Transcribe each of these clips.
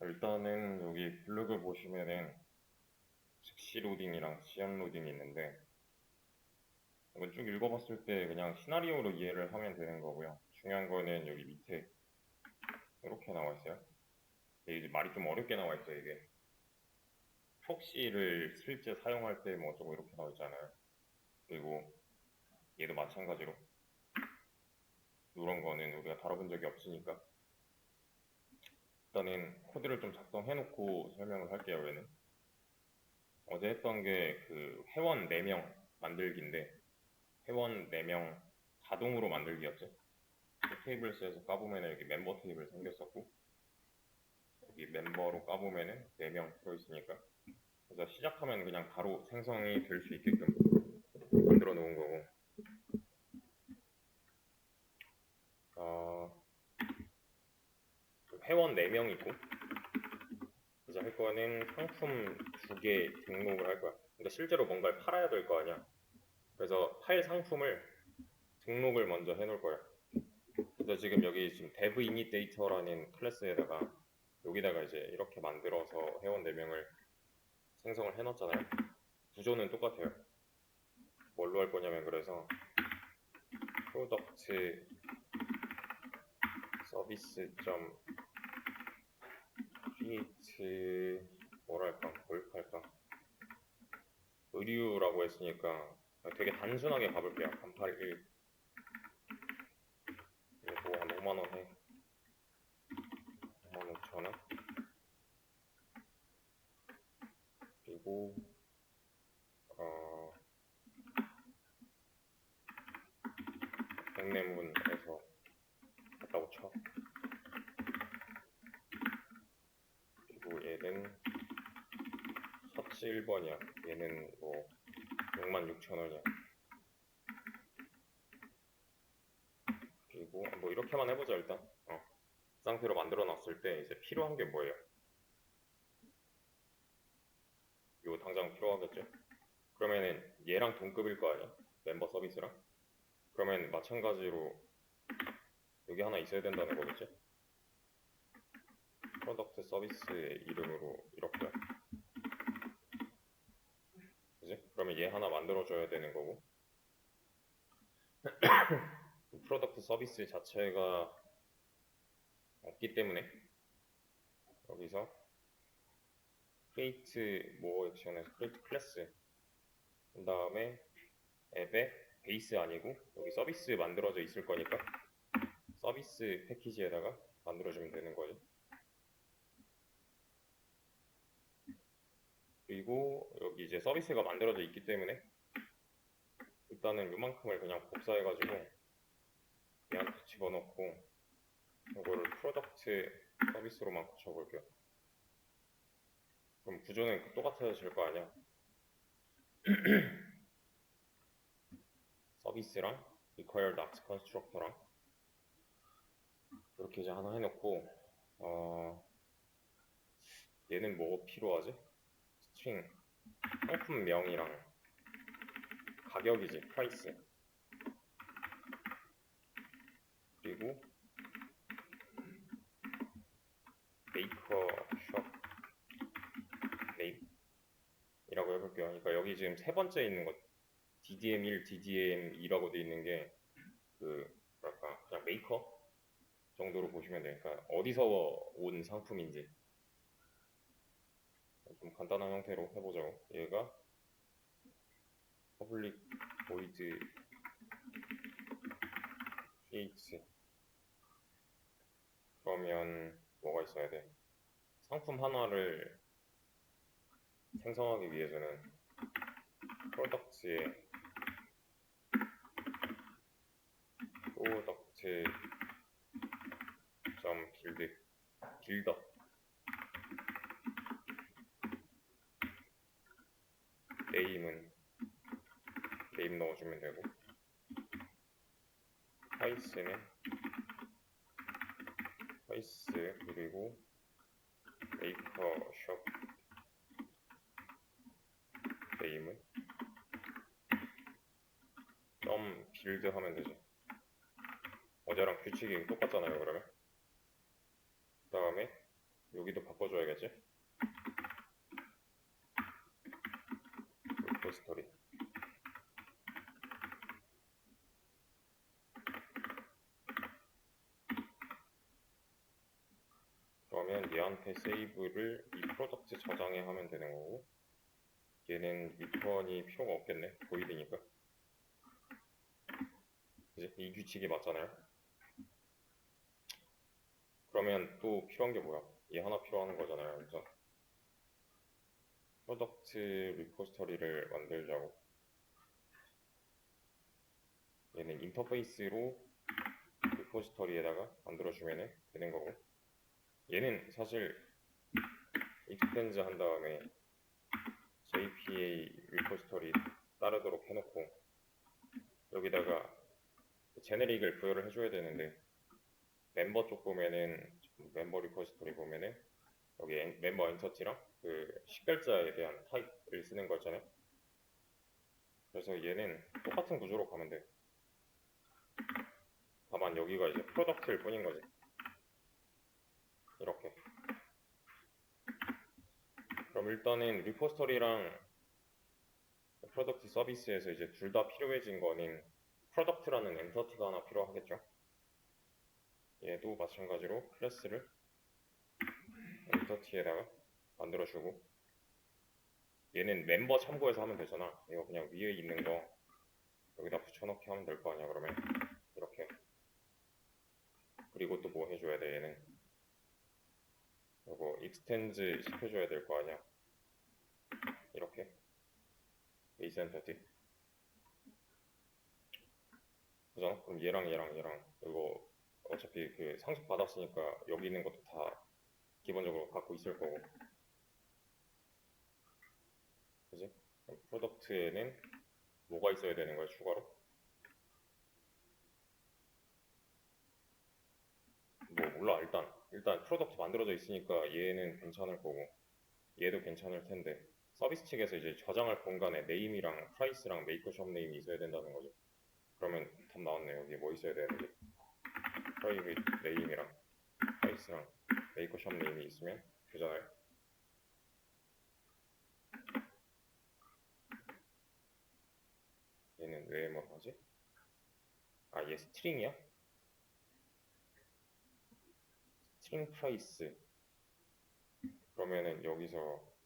일단은 여기 블로그 보시면은 즉시 로딩이랑 시험 로딩이 있는데 이건 쭉 읽어봤을 때 그냥 시나리오로 이해를 하면 되는 거고요. 중요한 거는 여기 밑에 이렇게 나와 있어요. 이게 말이 좀 어렵게 나와 있어요. 이게 프록시를 실제 사용할 때 뭐 어쩌고 이렇게 나와 있잖아요. 그리고 얘도 마찬가지로 이런 거는 우리가 다뤄본 적이 없으니까 일단은 코드를 좀 작성해 놓고 설명을 할게요. 얘는 어제 했던 게 그 회원 4명 만들기인데 회원 4명 자동으로 만들기였죠. 테이블스에서 까보면 여기 멤버 테이블 생겼었고 여기 멤버로 까보면은 4명 들어있으니까 그래서 시작하면 그냥 바로 생성이 될 수 있게끔 만들어 놓은 거고 회원 4명이고 이제 할 거는 상품 2개 등록을 할 거야. 근데 실제로 뭔가를 팔아야 될 거 아니야. 그래서 팔 상품을 등록을 먼저 해놓을 거야. 그래서 지금 여기 지금 dev init data라는 클래스에다가 여기다가 이제 이렇게 만들어서 회원 4명을 생성을 해놨잖아요. 구조는 똑같아요. 뭘로 할 거냐면 그래서 프로덕트 서비스 점 create 뭐랄까 뭘 할까 의류라고 했으니까 되게 단순하게 가볼게요. 381 그리고 한 5만원 해. 55,000원 그리고 백내문에서 했다고 쳐. 그리고 얘는 서치 1번이야. 얘는 뭐 66,000원이야. 그리고 뭐 이렇게만 해보자 일단. 그 상태로 만들어 놨을 때 이제 필요한 게 뭐예요? 이거 당장 필요하겠죠? 그러면은 얘랑 동급일 거 아니야? 멤버 서비스랑? 그러면 마찬가지로 여기 하나 있어야 된다는 거겠지? 프로덕트 서비스의 이름으로 이렇게 그지? 그러면 얘 하나 만들어줘야 되는 거고 프로덕트 서비스 자체가 없기 때문에 여기서 create 뭐 액션에서 create 클래스 그 다음에 앱에 베이스 아니고 여기 서비스 만들어져 있을 거니까 서비스 패키지에다가 만들어주면 되는 거죠. 그리고 여기 이제 서비스가 만들어져 있기 때문에 일단은 이만큼을 그냥 복사해가지고 얘한테 집어넣고 이거를 프로덕트 서비스로만 고쳐볼게요. 그럼 구조는 똑같아질 거 아니야. 서비스랑 required act constructor랑 이렇게 이제 하나 해놓고 얘는 뭐 필요하지? 스트링 상품명이랑 가격이지 프라이스 그리고 메이커 숍 네임이라고 해볼게요. 그러니까 여기 지금 세 번째 있는 거 DDM1, DDM2라고 돼 있는 게 그 뭐랄까 그냥 메이커 정도로 보시면 되니까 어디서 온 상품인지 좀 간단한 형태로 해보자고. 얘가 public void create 그러면 뭐가 있어야 돼? 상품 하나를 생성하기 위해서는 프로덕트에 프로덕트 점 빌더 네임 넣어주면 되고 프라이스는 프라이스 그리고 메이커 숍 네임은 점 빌드 하면 되지. 어제랑 규칙이 똑같잖아요. 그러면 그 다음에 여기도 바꿔줘야겠지? 리포지터리. 그러면 얘한테 세이브를 이 프로덕트 저장에 하면 되는 거고, 얘는 리턴이 필요가 없겠네. 보이드니까. 이제 이 규칙이 맞잖아요. 그러면 또 필요한 게 뭐야? 얘 하나 필요한 거잖아요. 그래서 프로덕트 리포지터리를 만들자고. 얘는 인터페이스로 리포지터리에다가 만들어주면 되는 거고, 얘는 사실 익스텐즈 한 다음에 JPA 리포지터리 따르도록 해놓고 여기다가 제네릭을 부여를 해줘야 되는데, 멤버 쪽 보면은, 멤버 리포지터리 보면은 여기 멤버 엔터티랑 그 식별자에 대한 타입을 쓰는 거 있잖아요. 그래서 얘는 똑같은 구조로 가면 돼. 다만 여기가 이제 프로덕트일 뿐인 거지. 이렇게. 그럼 일단은 리포지터리랑 프로덕트 서비스에서 이제 둘 다 필요해진 거는 프로덕트라는 엔터티가 하나 필요하겠죠. 얘도 마찬가지로 클래스를 엔터티에다가 만들어주고, 얘는 멤버 참고해서 하면 되잖아. 이거 그냥 위에 있는 거 여기다 붙여넣기 하면 될 거 아니야. 그러면 이렇게. 그리고 또 뭐 해줘야 돼? 얘는 이거 익스텐즈 시켜줘야 될 거 아니야. 이렇게 베이스 엔터티. 그잖아? 그럼 얘랑 이거 어차피 그 상속 받았으니까 여기 있는 것도 다 기본적으로 갖고 있을 거고, 그지? 프로덕트에는 뭐가 있어야 되는 거야, 추가로? 뭐 몰라. 일단 프로덕트 만들어져 있으니까 얘는 괜찮을 거고, 얘도 괜찮을 텐데, 서비스 측에서 이제 저장할 공간에 네임이랑 프라이스랑 메이커숍 네임이 있어야 된다는 거죠. 그러면 답 나왔네요. 여기 뭐 있어야 되는지. 프라이빗 네임이랑 프라이스랑 메이커숍 네임이 있으면 되잖아요. 얘는 왜 뭐 하지? 아, 얘 스트링이야? 스트링 프라이스. 그러면은 여기서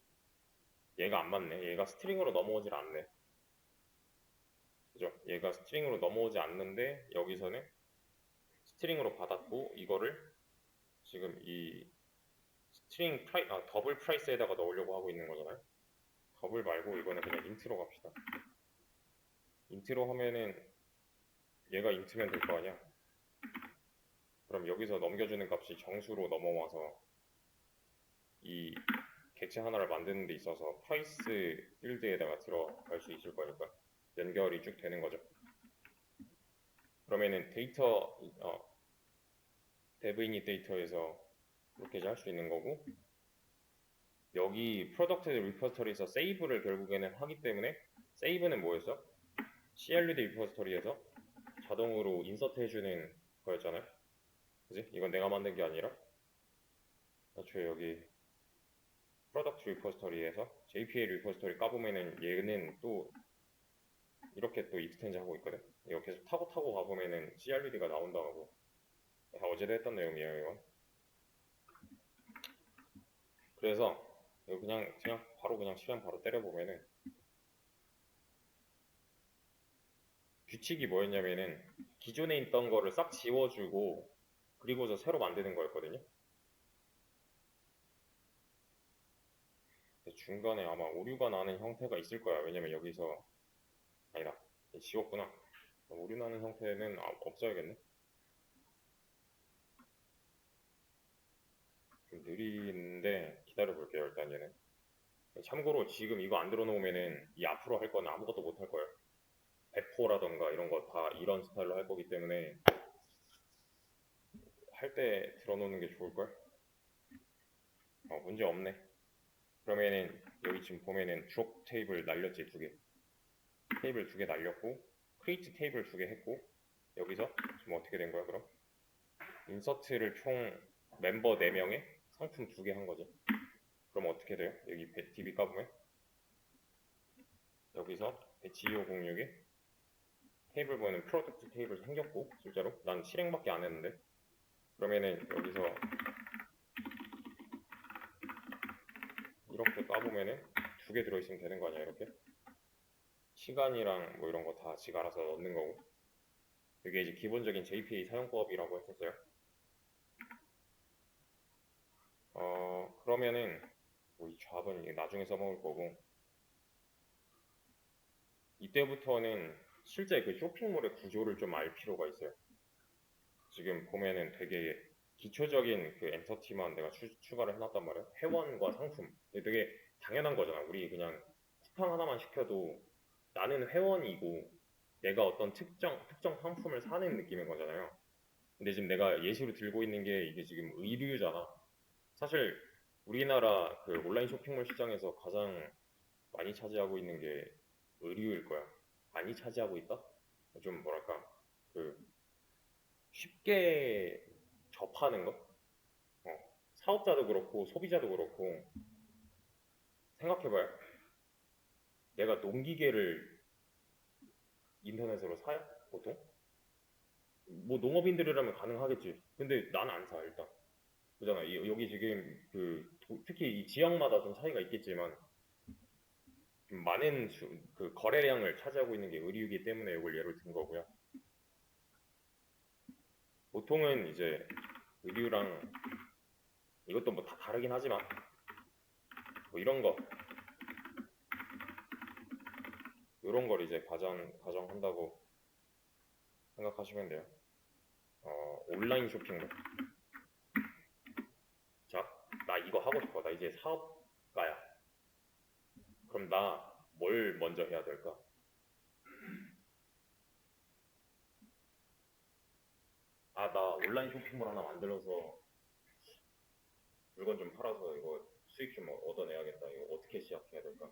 얘가 안 맞네. 얘가 스트링으로 넘어오질 않네. 그죠? 얘가 스트링으로 넘어오지 않는데 여기서는 스트링으로 받았고, 이거를 지금 이 스트링 더블 프라이스에다가 넣으려고 하고 있는 거잖아요. 더블 말고 이거는 그냥 인트로 갑시다. 인트로 하면은 얘가 인트면 될 거 아니야. 그럼 여기서 넘겨주는 값이 정수로 넘어와서 이 객체 하나를 만드는 데 있어서 프라이스 필드에다가 들어갈 수 있을 거니까 연결이 쭉 되는 거죠. 그러면은 데이터 데브이닛 데이터에서 이렇게 할 수 있는 거고, 여기 프로덕트 리포지터리에서 세이브를 결국에는 하기 때문에, 세이브는 뭐였어? CLUD 리포지터리에서 자동으로 인서트 해주는 거였잖아요. 그지? 이건 내가 만든 게 아니라 애초에 여기 프로덕트 리포지터리에서 JPA 리포지터리 까보면은 얘는 또 이렇게 또 익스텐즈 하고 있거든. 이거 계속 타고 가보면은 CRUD가 나온다고. 다 어제도 했던 내용이에요, 이건. 그래서 이거 그냥 바로 실행 바로 때려보면은 규칙이 뭐였냐면은 기존에 있던 거를 싹 지워주고 그리고서 새로 만드는 거였거든요. 중간에 아마 오류가 나는 형태가 있을 거야. 왜냐면 여기서 아니다, 지웠구나. 오류 나는 형태는 없어야겠네. 좀 느린데 기다려 볼게요. 일단 얘는. 참고로 지금 이거 안 들어놓으면은 이 앞으로 할 거는 아무것도 못 할 거예요. 배포라던가 이런 거 다 이런 스타일로 할 거기 때문에 할 때 들어놓는 게 좋을걸? 문제 없네. 그러면은 여기 지금 보면은 drop 테이블 날렸지, 2개. 테이블 2개 날렸고, create 테이블 2개 했고, 여기서 지금 어떻게 된 거야, 그럼? 인서트를 총 멤버 4명에 상품 두 개 한 거지. 그럼 어떻게 돼요? 여기 DB 까보면 여기서 배치 2506에 테이블 보면 프로덕트 테이블 생겼고 실제로 난 실행밖에 안 했는데 그러면은 여기서 이렇게 까보면은 두 개 들어있으면 되는 거 아니야 이렇게 시간이랑 뭐 이런 거 다 지가 알아서 넣는 거고 이게 이제 기본적인 JPA 사용법이라고 했었어요. 그러면은 뭐 이 잡은 이게 나중에 써먹을 거고 이때부터는 실제 그 쇼핑몰의 구조를 좀 알 필요가 있어요. 지금 보면은 되게 기초적인 그 엔터티만 내가 추가를 해놨단 말이야. 회원과 상품. 이게 되게 당연한 거잖아. 우리 그냥 쿠팡 하나만 시켜도 나는 회원이고 내가 어떤 특정 상품을 사는 느낌인 거잖아요. 근데 지금 내가 예시로 들고 있는 게 이게 지금 의류잖아. 사실 우리나라 그 온라인 쇼핑몰 시장에서 가장 많이 차지하고 있는 게 의류일 거야. 많이 차지하고 있다? 좀 뭐랄까 그 쉽게 접하는 거? 사업자도 그렇고 소비자도 그렇고 생각해봐요. 내가 농기계를 인터넷으로 사요? 보통? 뭐 농업인들이라면 가능하겠지. 근데 난 안 사 일단. 그잖아. 여기 지금 특히 이 지역마다 좀 차이가 있겠지만 좀 많은 그 거래량을 차지하고 있는 게 의류이기 때문에 이걸 예를 든 거고요. 보통은 이제 의류랑 이것도 뭐 다 다르긴 하지만 뭐 이런 거 이런 걸 이제 가정한다고 생각하시면 돼요. 온라인 쇼핑몰. 자, 나 이거 하고 싶어. 나 이제 사업가야. 그럼 나 뭘 먼저 해야 될까? 아, 나 온라인 쇼핑몰 하나 만들어서 물건 좀 팔아서 이거 수익 좀 얻어내야겠다. 이거 어떻게 시작해야 될까?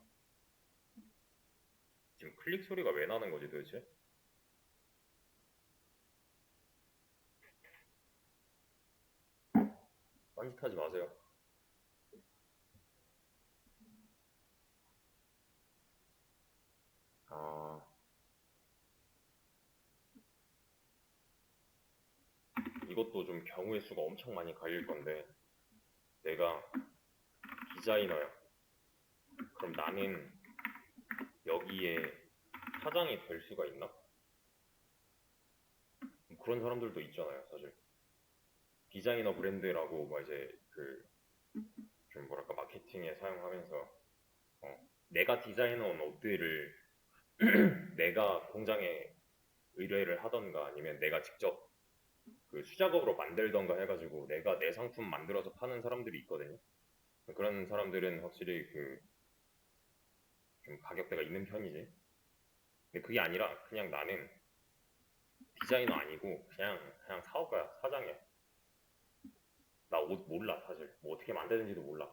지금 클릭 소리가 왜 나는 거지 도대체? 딴짓하지 마세요. 아, 이것도 좀 경우의 수가 엄청 많이 갈릴 건데 내가 디자이너야. 그럼 나는 여기에 사장이 될 수가 있나? 그런 사람들도 있잖아요, 사실. 디자이너 브랜드라고 막 이제 좀 뭐랄까 마케팅에 사용하면서 내가 디자이너온 옷들을 내가 공장에 의뢰를 하던가 아니면 내가 직접 그 수작업으로 만들던가 해가지고 내가 내 상품 만들어서 파는 사람들이 있거든요. 그런 사람들은 확실히 좀 가격대가 있는 편이지. 근데 그게 아니라 그냥 나는 디자이너 아니고 그냥 사업가야, 사장이야. 나 옷 몰라, 사실. 뭐 어떻게 만드는지도 몰라.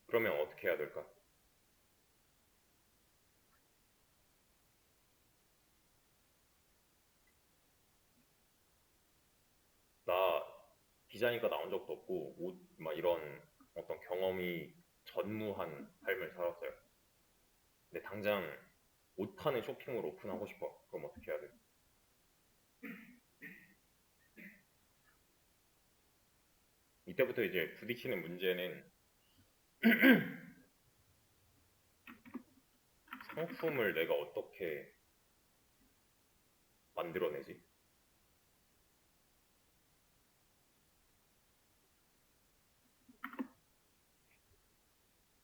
그러면 어떻게 해야 될까? 나 디자인과 나온 적도 없고 옷 막 이런 어떤 경험이 전무한 삶을 살았어요. 근데 당장 옷 파는 쇼핑을 오픈하고 싶어. 그럼 어떻게 해야 돼? 이때부터 이제 부딪히는 문제는 상품을 내가 어떻게 만들어내지?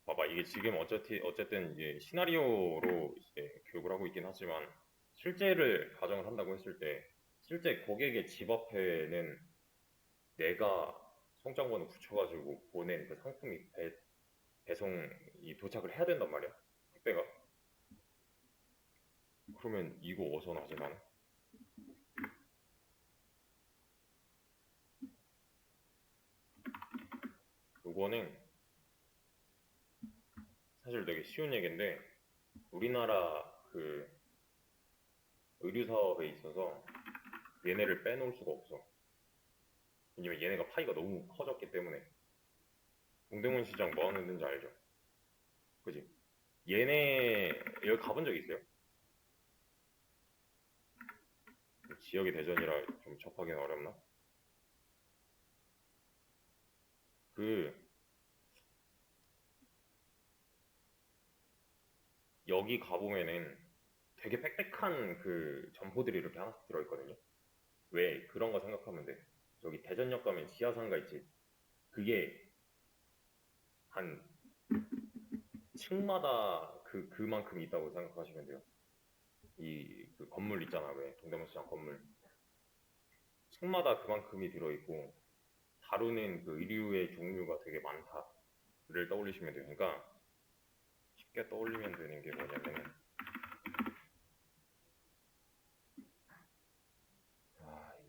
봐봐, 이게 지금 어쨌든 이제 시나리오로 이제 교육을 하고 있긴 하지만 실제를 가정을 한다고 했을 때 실제 고객의 집 앞에는 내가 송장번호 붙여가지고 보낸 그 상품이 배송이 도착을 해야 된단 말이야. 택배가. 그러면 이거 어디서 나지 나는? 이거는 사실 되게 쉬운 얘기인데 우리나라 그 의류 사업에 있어서 얘네를 빼놓을 수가 없어. 왜냐면 얘네가 파이가 너무 커졌기 때문에. 동대문 시장 뭐 하는 데인지 알죠? 그지? 얘네 여기 가본 적 있어요? 지역이 대전이라 좀 접하기는 어렵나? 그 여기 가보면은 되게 빽빽한 그 점포들이 이렇게 하나씩 들어있거든요. 왜 그런 거 생각하면 돼. 저기 대전역 가면 지하상가 있지. 그게 한 층마다 그만큼 있다고 생각하시면 돼요. 이 그 건물 있잖아. 왜 동대문 시장 건물. 층마다 그만큼이 들어있고 다루는 그 의류의 종류가 되게 많다를 떠올리시면 돼요. 그러니까 쉽게 떠올리면 되는 게 뭐냐면은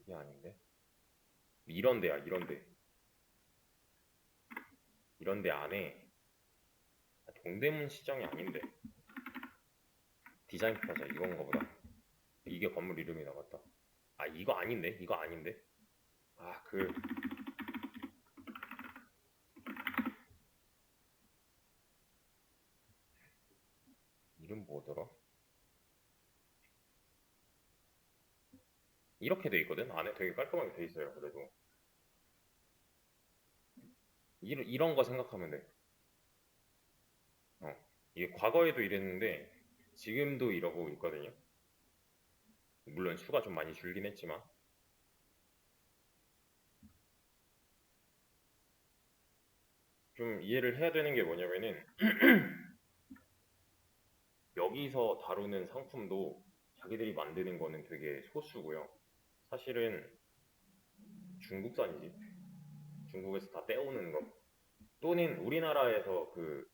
이게 아닌데 이런 데야 이런 데 안에 동대문 시장이 아닌데 디자인 플라자 이건가 보다. 이게 건물 이름이 나갔다. 이거 아닌데 이거 아닌데 그 이름 뭐더라. 이렇게 돼 있거든. 안에 되게 깔끔하게 돼 있어요. 그래도 이런 거 생각하면 돼. 이게 과거에도 이랬는데 지금도 이러고 있거든요. 물론 수가 좀 많이 줄긴 했지만 좀 이해를 해야 되는 게 뭐냐면은 여기서 다루는 상품도 자기들이 만드는 거는 되게 소수고요. 사실은 중국산이지. 중국에서 다 떼오는 거. 또는 우리나라에서 그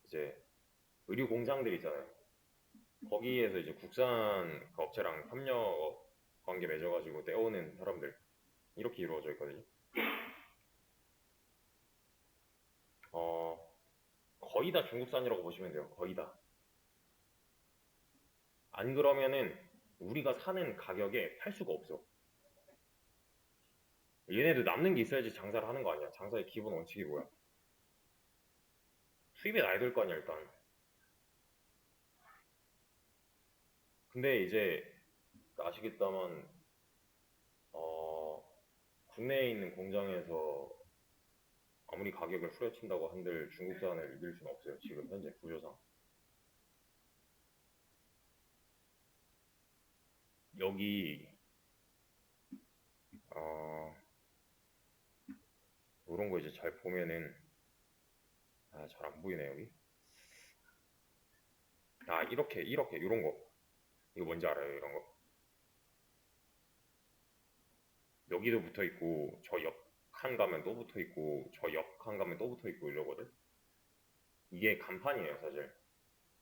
이제 의류 공장들 있잖아요. 거기에서 이제 국산 그 업체랑 협력 관계 맺어가지고 떼오는 사람들 이렇게 이루어져 있거든요. 어, 거의 다 중국산이라고 보시면 돼요. 거의 다. 안 그러면은 우리가 사는 가격에 팔 수가 없어. 얘네도 남는 게 있어야지 장사를 하는 거 아니야. 장사의 기본 원칙이 뭐야? 수입이 나야 될 거 아니야, 일단. 근데 이제 아시겠다만 어, 국내에 있는 공장에서 아무리 가격을 후려친다고 한들 중국산을 이길 수는 없어요. 지금 현재 구조상. 여기 어, 이런 거 이제 잘 보면은 잘 안 보이네 여기. 이렇게 이런 거. 이거 뭔지 알아요? 이런 거. 여기도 붙어 있고 저 옆 칸 가면 또 붙어 있고 저 옆 칸 가면 또 붙어 있고 이러거든. 이게 간판이에요, 사실.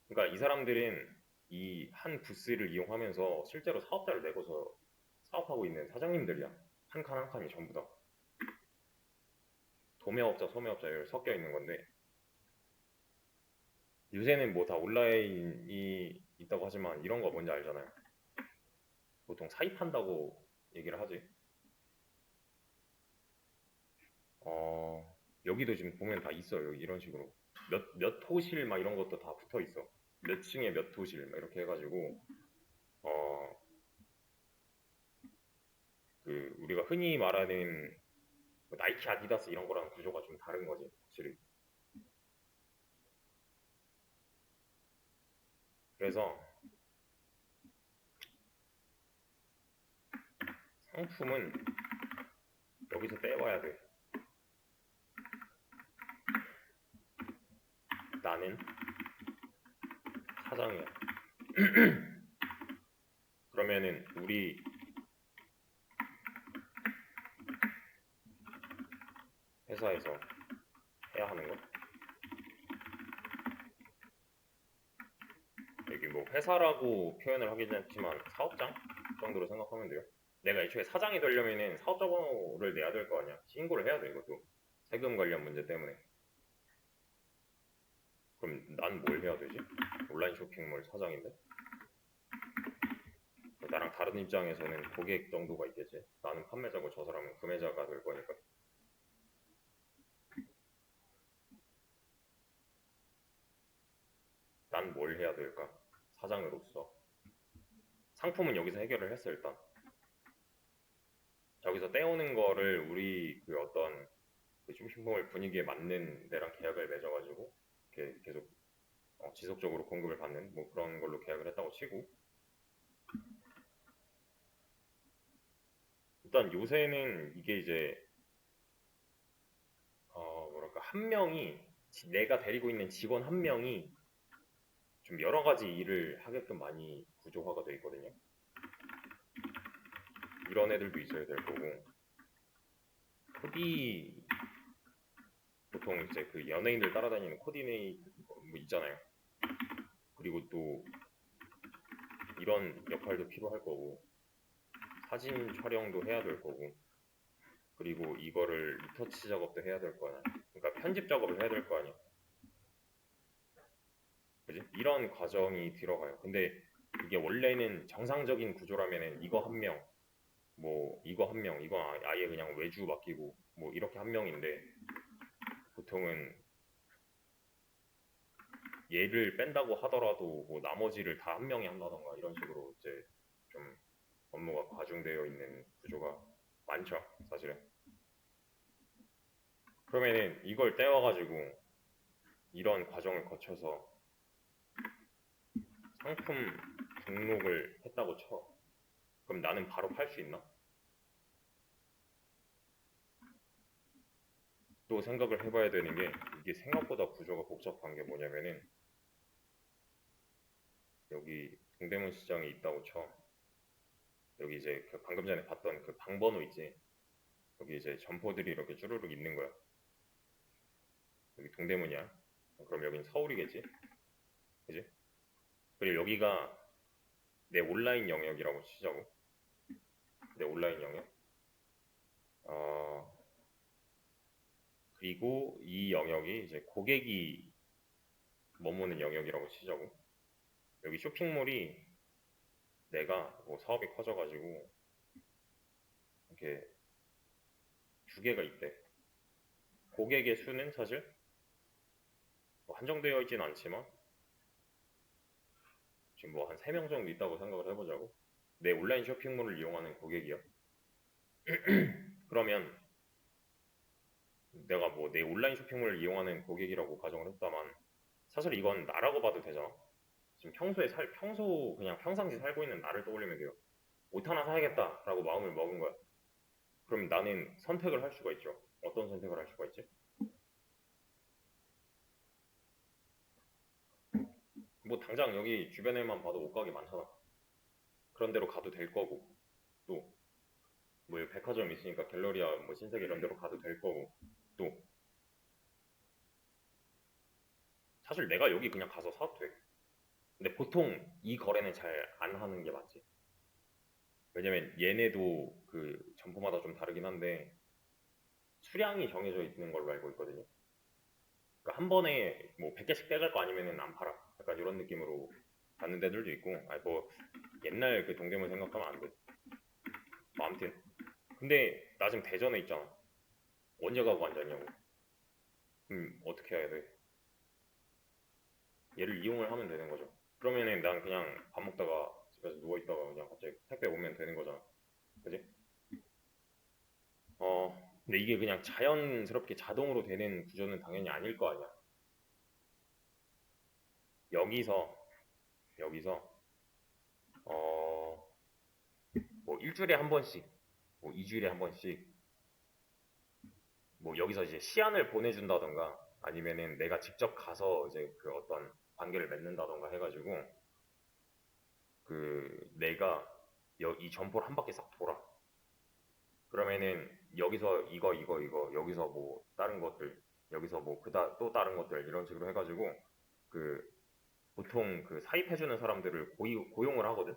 그러니까 이 사람들은 이 한 부스를 이용하면서 실제로 사업자를 내고서 사업하고 있는 사장님들이야. 한 칸 한 칸이 전부 다. 도매업자, 소매업자 이렇게 섞여 있는 건데 요새는 뭐 다 온라인이 있다고 하지만 이런 거 뭔지 알잖아요. 보통 사입한다고 얘기를 하지. 여기도 지금 보면 다 있어요. 이런 식으로. 몇 호실 막 이런 것도 다 붙어 있어. 몇 층에 몇 호실 막 이렇게 해가지고 어, 그 우리가 흔히 말하는 뭐 나이키, 아디다스 이런 거랑 구조가 좀 다른 거지, 확실히. 그래서 상품은 여기서 떼와야 돼. 나는 사장이야. 그러면은 우리 회사에서 해야 하는 거. 여기 뭐 회사라고 표현을 하긴 했지만 사업장 정도로 생각하면 돼요. 내가 애초에 사장이 되려면은 사업자 번호를 내야 될 거 아니야. 신고를 해야 돼, 이것도. 세금 관련 문제 때문에. 그럼 난 뭘 해야 되지? 온라인 쇼핑몰 사장인데? 나랑 다른 입장에서는 고객 정도가 있겠지. 나는 판매자고 저 사람은 구매자가 될 거니까. 난 뭘 해야 될까? 사장으로서. 상품은 여기서 해결을 했어, 일단. 저기서 떼오는 거를 우리 그 어떤 그 쇼핑몰 분위기에 맞는 데랑 계약을 맺어가지고 이렇게 계속 지속적으로 공급을 받는 뭐 그런 걸로 계약을 했다고 치고, 일단 요새는 이게 이제 뭐랄까, 한 명이 내가 데리고 있는 직원 한 명이 좀 여러 가지 일을 하게끔 많이 구조화가 돼 있거든요. 이런 애들도 있어야 될 거고, 코디, 보통 이제 그 연예인들 따라다니는 코디네이터 뭐 있잖아요. 그리고 또 이런 역할도 필요할 거고, 사진 촬영도 해야 될 거고, 그리고 이거를 리터치 작업도 해야 될 거 아니야. 그러니까 편집 작업을 해야 될 거 아니야. 그지? 이런 과정이 들어가요. 근데 이게 원래는 정상적인 구조라면은 이거 한 명, 뭐 이거 한 명, 이거 아예 그냥 외주 맡기고 뭐 이렇게 한 명인데, 보통은 얘를 뺀다고 하더라도 뭐 나머지를 다 한 명이 한다던가 이런 식으로 이제 좀 업무가 과중되어 있는 구조가 많죠, 사실은. 그러면은 이걸 떼와가지고 이런 과정을 거쳐서 상품 등록을 했다고 쳐. 그럼 나는 바로 팔 수 있나? 또 생각을 해봐야 되는 게, 이게 생각보다 구조가 복잡한 게 뭐냐면은, 여기 동대문 시장에 있다고 쳐. 여기 이제 그 방금 전에 봤던 그 방번호 있지? 여기 이제 점포들이 이렇게 쭈루룩 있는 거야. 여기 동대문이야. 그럼 여긴 서울이겠지? 그지? 그리고 여기가 내 온라인 영역이라고 치자고. 내 온라인 영역. 어, 그리고 이 영역이 이제 고객이 머무는 영역이라고 치자고. 여기 쇼핑몰이 내가 뭐 사업이 커져가지고 이렇게 두 개가 있대. 고객의 수는 사실 뭐 한정되어 있진 않지만 지금 뭐 한 3명 정도 있다고 생각을 해보자고. 내 온라인 쇼핑몰을 이용하는 고객이요. 그러면 내가 뭐 내 온라인 쇼핑몰을 이용하는 고객이라고 가정을 했다만, 사실 이건 나라고 봐도 되잖아. 지금 평소 그냥 평상시 살고 있는 나를 떠올리면 돼요. 옷 하나 사야겠다라고 마음을 먹은 거야. 그럼 나는 선택을 할 수가 있죠. 어떤 선택을 할 수가 있지? 뭐 당장 여기 주변에만 봐도 옷가게 많잖아. 그런 데로 가도 될 거고, 또 뭐 백화점 있으니까 갤러리아 뭐 신세계 이런 데로 가도 될 거고, 또 사실 내가 여기 그냥 가서 사도 돼. 근데 보통 이 거래는 잘 안 하는 게 맞지. 왜냐면 얘네도 그 점포마다 좀 다르긴 한데 수량이 정해져 있는 걸로 알고 있거든요. 그러니까 한 번에 뭐 100개씩 떼갈 거 아니면은 안 팔아. 약간 이런 느낌으로 받는 데들도 있고, 아니 뭐 옛날 그 동대문 생각하면 안 돼. 뭐 아무튼, 근데 나 지금 대전에 있잖아. 언제 가고 앉았냐고. 어떻게 해야 돼? 얘를 이용을 하면 되는 거죠. 그러면은 난 그냥 밥 먹다가 집에서 누워 있다가 그냥 갑자기 택배 오면 되는 거잖아. 그지? 근데 이게 그냥 자연스럽게 자동으로 되는 구조는 당연히 아닐 거 아니야. 여기서 여기서 어, 뭐 일주일에 한 번씩, 뭐 2주일에 한 번씩, 뭐 여기서 이제 시안을 보내준다던가 아니면은 내가 직접 가서 이제 그 어떤 관계를 맺는다던가 해가지고 그 내가 이 점포를 한 바퀴 싹 돌아. 그러면은 여기서 이거 여기서 뭐 다른 것들, 여기서 뭐 그다 또 다른 것들 이런 식으로 해가지고 그 보통 그 사입해주는 사람들을 고용을 하거든.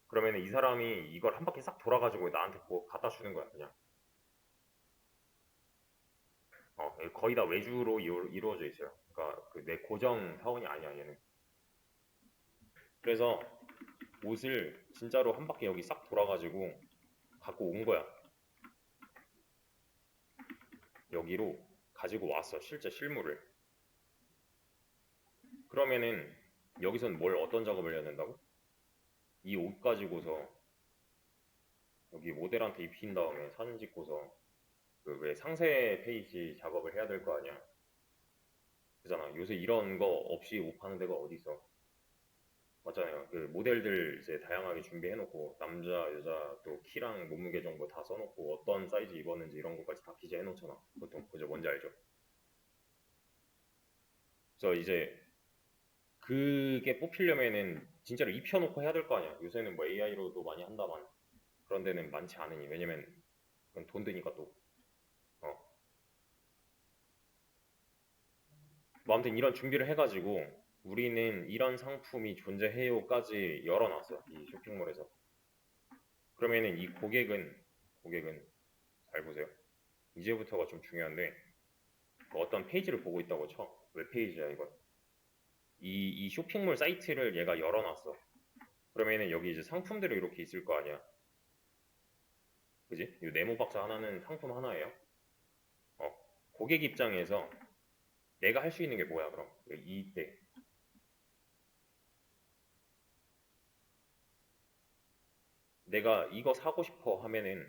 그러면은 이 사람이 이걸 한 바퀴 싹 돌아가지고 나한테 뭐 갖다 주는 거야, 그냥. 거의 다 외주로 이루어져 있어요. 그러니까 그 내 고정 사원이 아니야, 얘는. 그래서 옷을 진짜로 한 바퀴 여기 싹 돌아가지고 갖고 온 거야. 여기로 가지고 왔어, 실제 실물을. 그러면은 여기선 뭘 어떤 작업을 해야 된다고? 이 옷 가지고서 여기 모델한테 입힌 다음에 사진 찍고서 그 왜 상세 페이지 작업을 해야 될 거 아니야. 그잖아. 요새 이런 거 없이 옷 파는 데가 어디 있어? 맞잖아요. 그 모델들 이제 다양하게 준비해놓고 남자, 여자 또 키랑 몸무게 정보 다 써놓고 어떤 사이즈 입었는지 이런 것까지 다 기재해놓잖아. 보통 그죠? 뭔지 알죠? 그래서 이제 그게 뽑히려면은 진짜로 입혀놓고 해야 될 거 아니야. 요새는 뭐 AI로도 많이 한다만 그런 데는 많지 않으니. 왜냐면 그건 돈 드니까 또. 어. 뭐 아무튼 이런 준비를 해가지고 우리는 이런 상품이 존재해요까지 열어놨어. 이 쇼핑몰에서. 그러면은 이 고객은 잘 보세요. 이제부터가 좀 중요한데 뭐 어떤 페이지를 보고 있다고 쳐. 웹페이지야 이건. 이 쇼핑몰 사이트를 얘가 열어놨어. 그러면은 여기 이제 상품들이 이렇게 있을 거 아니야. 그지? 이 네모 박스 하나는 상품 하나예요. 어. 고객 입장에서 내가 할 수 있는 게 뭐야 그럼? 이때 내가 이거 사고 싶어 하면은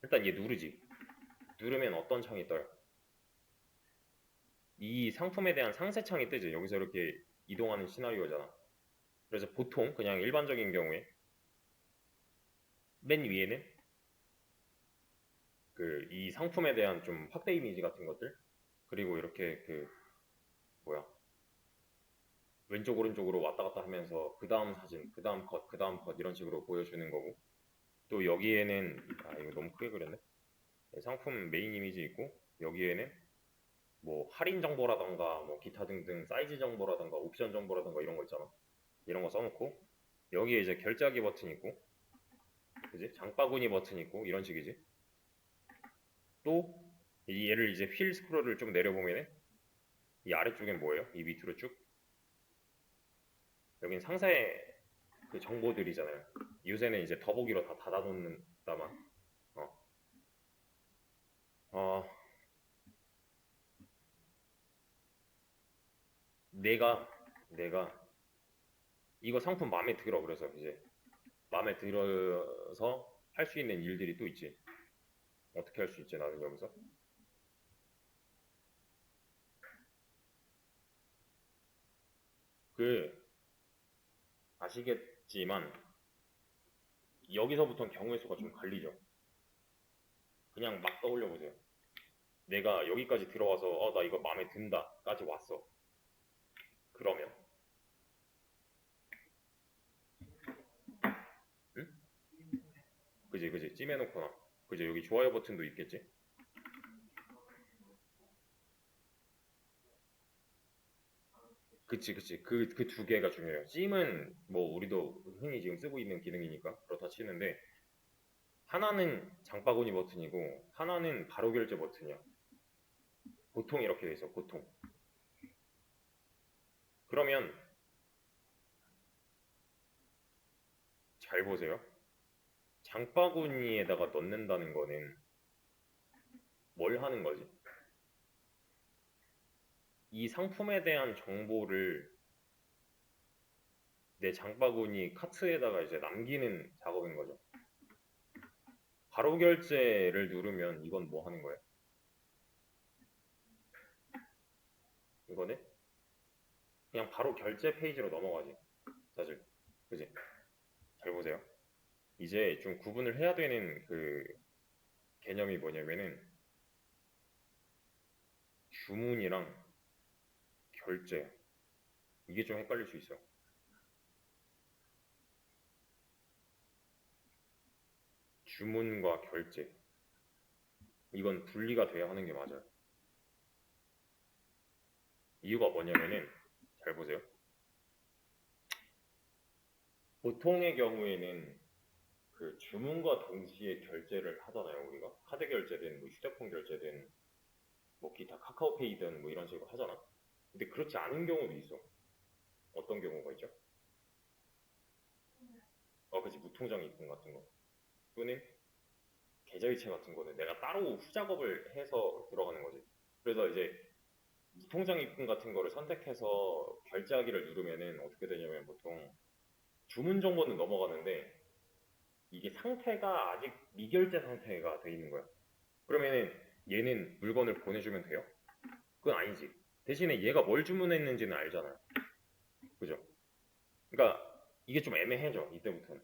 일단 얘 누르지. 누르면 어떤 창이 떠요? 이 상품에 대한 상세 창이 뜨지. 여기서 이렇게 이동하는 시나리오잖아. 그래서 보통 그냥 일반적인 경우에 맨 위에는 그 이 상품에 대한 좀 확대 이미지 같은 것들 그리고 이렇게 그 뭐야 왼쪽 오른쪽으로 왔다 갔다 하면서 그 다음 사진, 그 다음 컷, 그 다음 컷 이런 식으로 보여주는 거고 또 여기에는 아 이거 너무 크게 그렸네. 네, 상품 메인 이미지 있고 여기에는 뭐 할인 정보라던가 뭐 기타 등등 사이즈 정보라던가 옵션 정보라던가 이런 거 있잖아. 이런 거 써놓고 여기에 이제 결제하기 버튼 있고 그지? 장바구니 버튼 있고 이런 식이지. 또 얘를 이제 휠 스크롤을 좀 내려보면은 이 아래쪽엔 뭐예요? 이 밑으로 쭉 여긴 상세 그 정보들이잖아요. 요새는 이제 더보기로 다 닫아놓는다만 어, 어, 내가 이거 상품 마음에 들어 그래서 이제 마음에 들어서 할 수 있는 일들이 또 있지. 어떻게 할 수 있지 나는 여기서 그 아시겠지만 여기서부터는 경우의 수가 좀 갈리죠. 그냥 막 떠올려 보세요. 내가 여기까지 들어와서 나 이거 마음에 든다까지 왔어. 그러면 응? 그지 찜해놓거나 그지 여기 좋아요 버튼도 있겠지. 그치 그 두 개가 중요해요. 찜은 뭐 우리도 흔히 지금 쓰고 있는 기능이니까 그렇다 치는데 하나는 장바구니 버튼이고 하나는 바로 결제 버튼이야. 보통 이렇게 돼 있어 보통. 그러면 잘 보세요. 장바구니에다가 넣는다는 거는 뭘 하는 거지? 이 상품에 대한 정보를 내 장바구니 카트에다가 이제 남기는 작업인 거죠. 바로 결제를 누르면 이건 뭐 하는 거예요? 이거는 그냥 바로 결제 페이지로 넘어가지. 사실. 그지? 잘 보세요. 이제 좀 구분을 해야 되는 그 개념이 뭐냐면은 주문이랑 결제. 이게 좀 헷갈릴 수 있어요. 주문과 결제. 이건 분리가 돼야 하는 게 맞아요. 이유가 뭐냐면은 잘 보세요. 보통의 경우에는 그 주문과 동시에 결제를 하잖아요, 우리가. 카드 결제든 뭐 휴대폰 결제든 뭐 기타 카카오페이든 뭐 이런 식으로 하잖아. 근데 그렇지 않은 경우도 있어. 어떤 경우가 있죠? 그치 무통장 입금 같은 거. 또는 계좌이체 같은 거는 내가 따로 후작업을 해서 들어가는 거지. 그래서 이제 통장 입금 같은 거를 선택해서 결제하기를 누르면은 어떻게 되냐면 보통 주문 정보는 넘어가는데 이게 상태가 아직 미결제 상태가 돼 있는 거야. 그러면은 얘는 물건을 보내주면 돼요? 그건 아니지. 대신에 얘가 뭘 주문했는지는 알잖아요. 그죠? 그러니까 이게 좀 애매해져 이때부터는.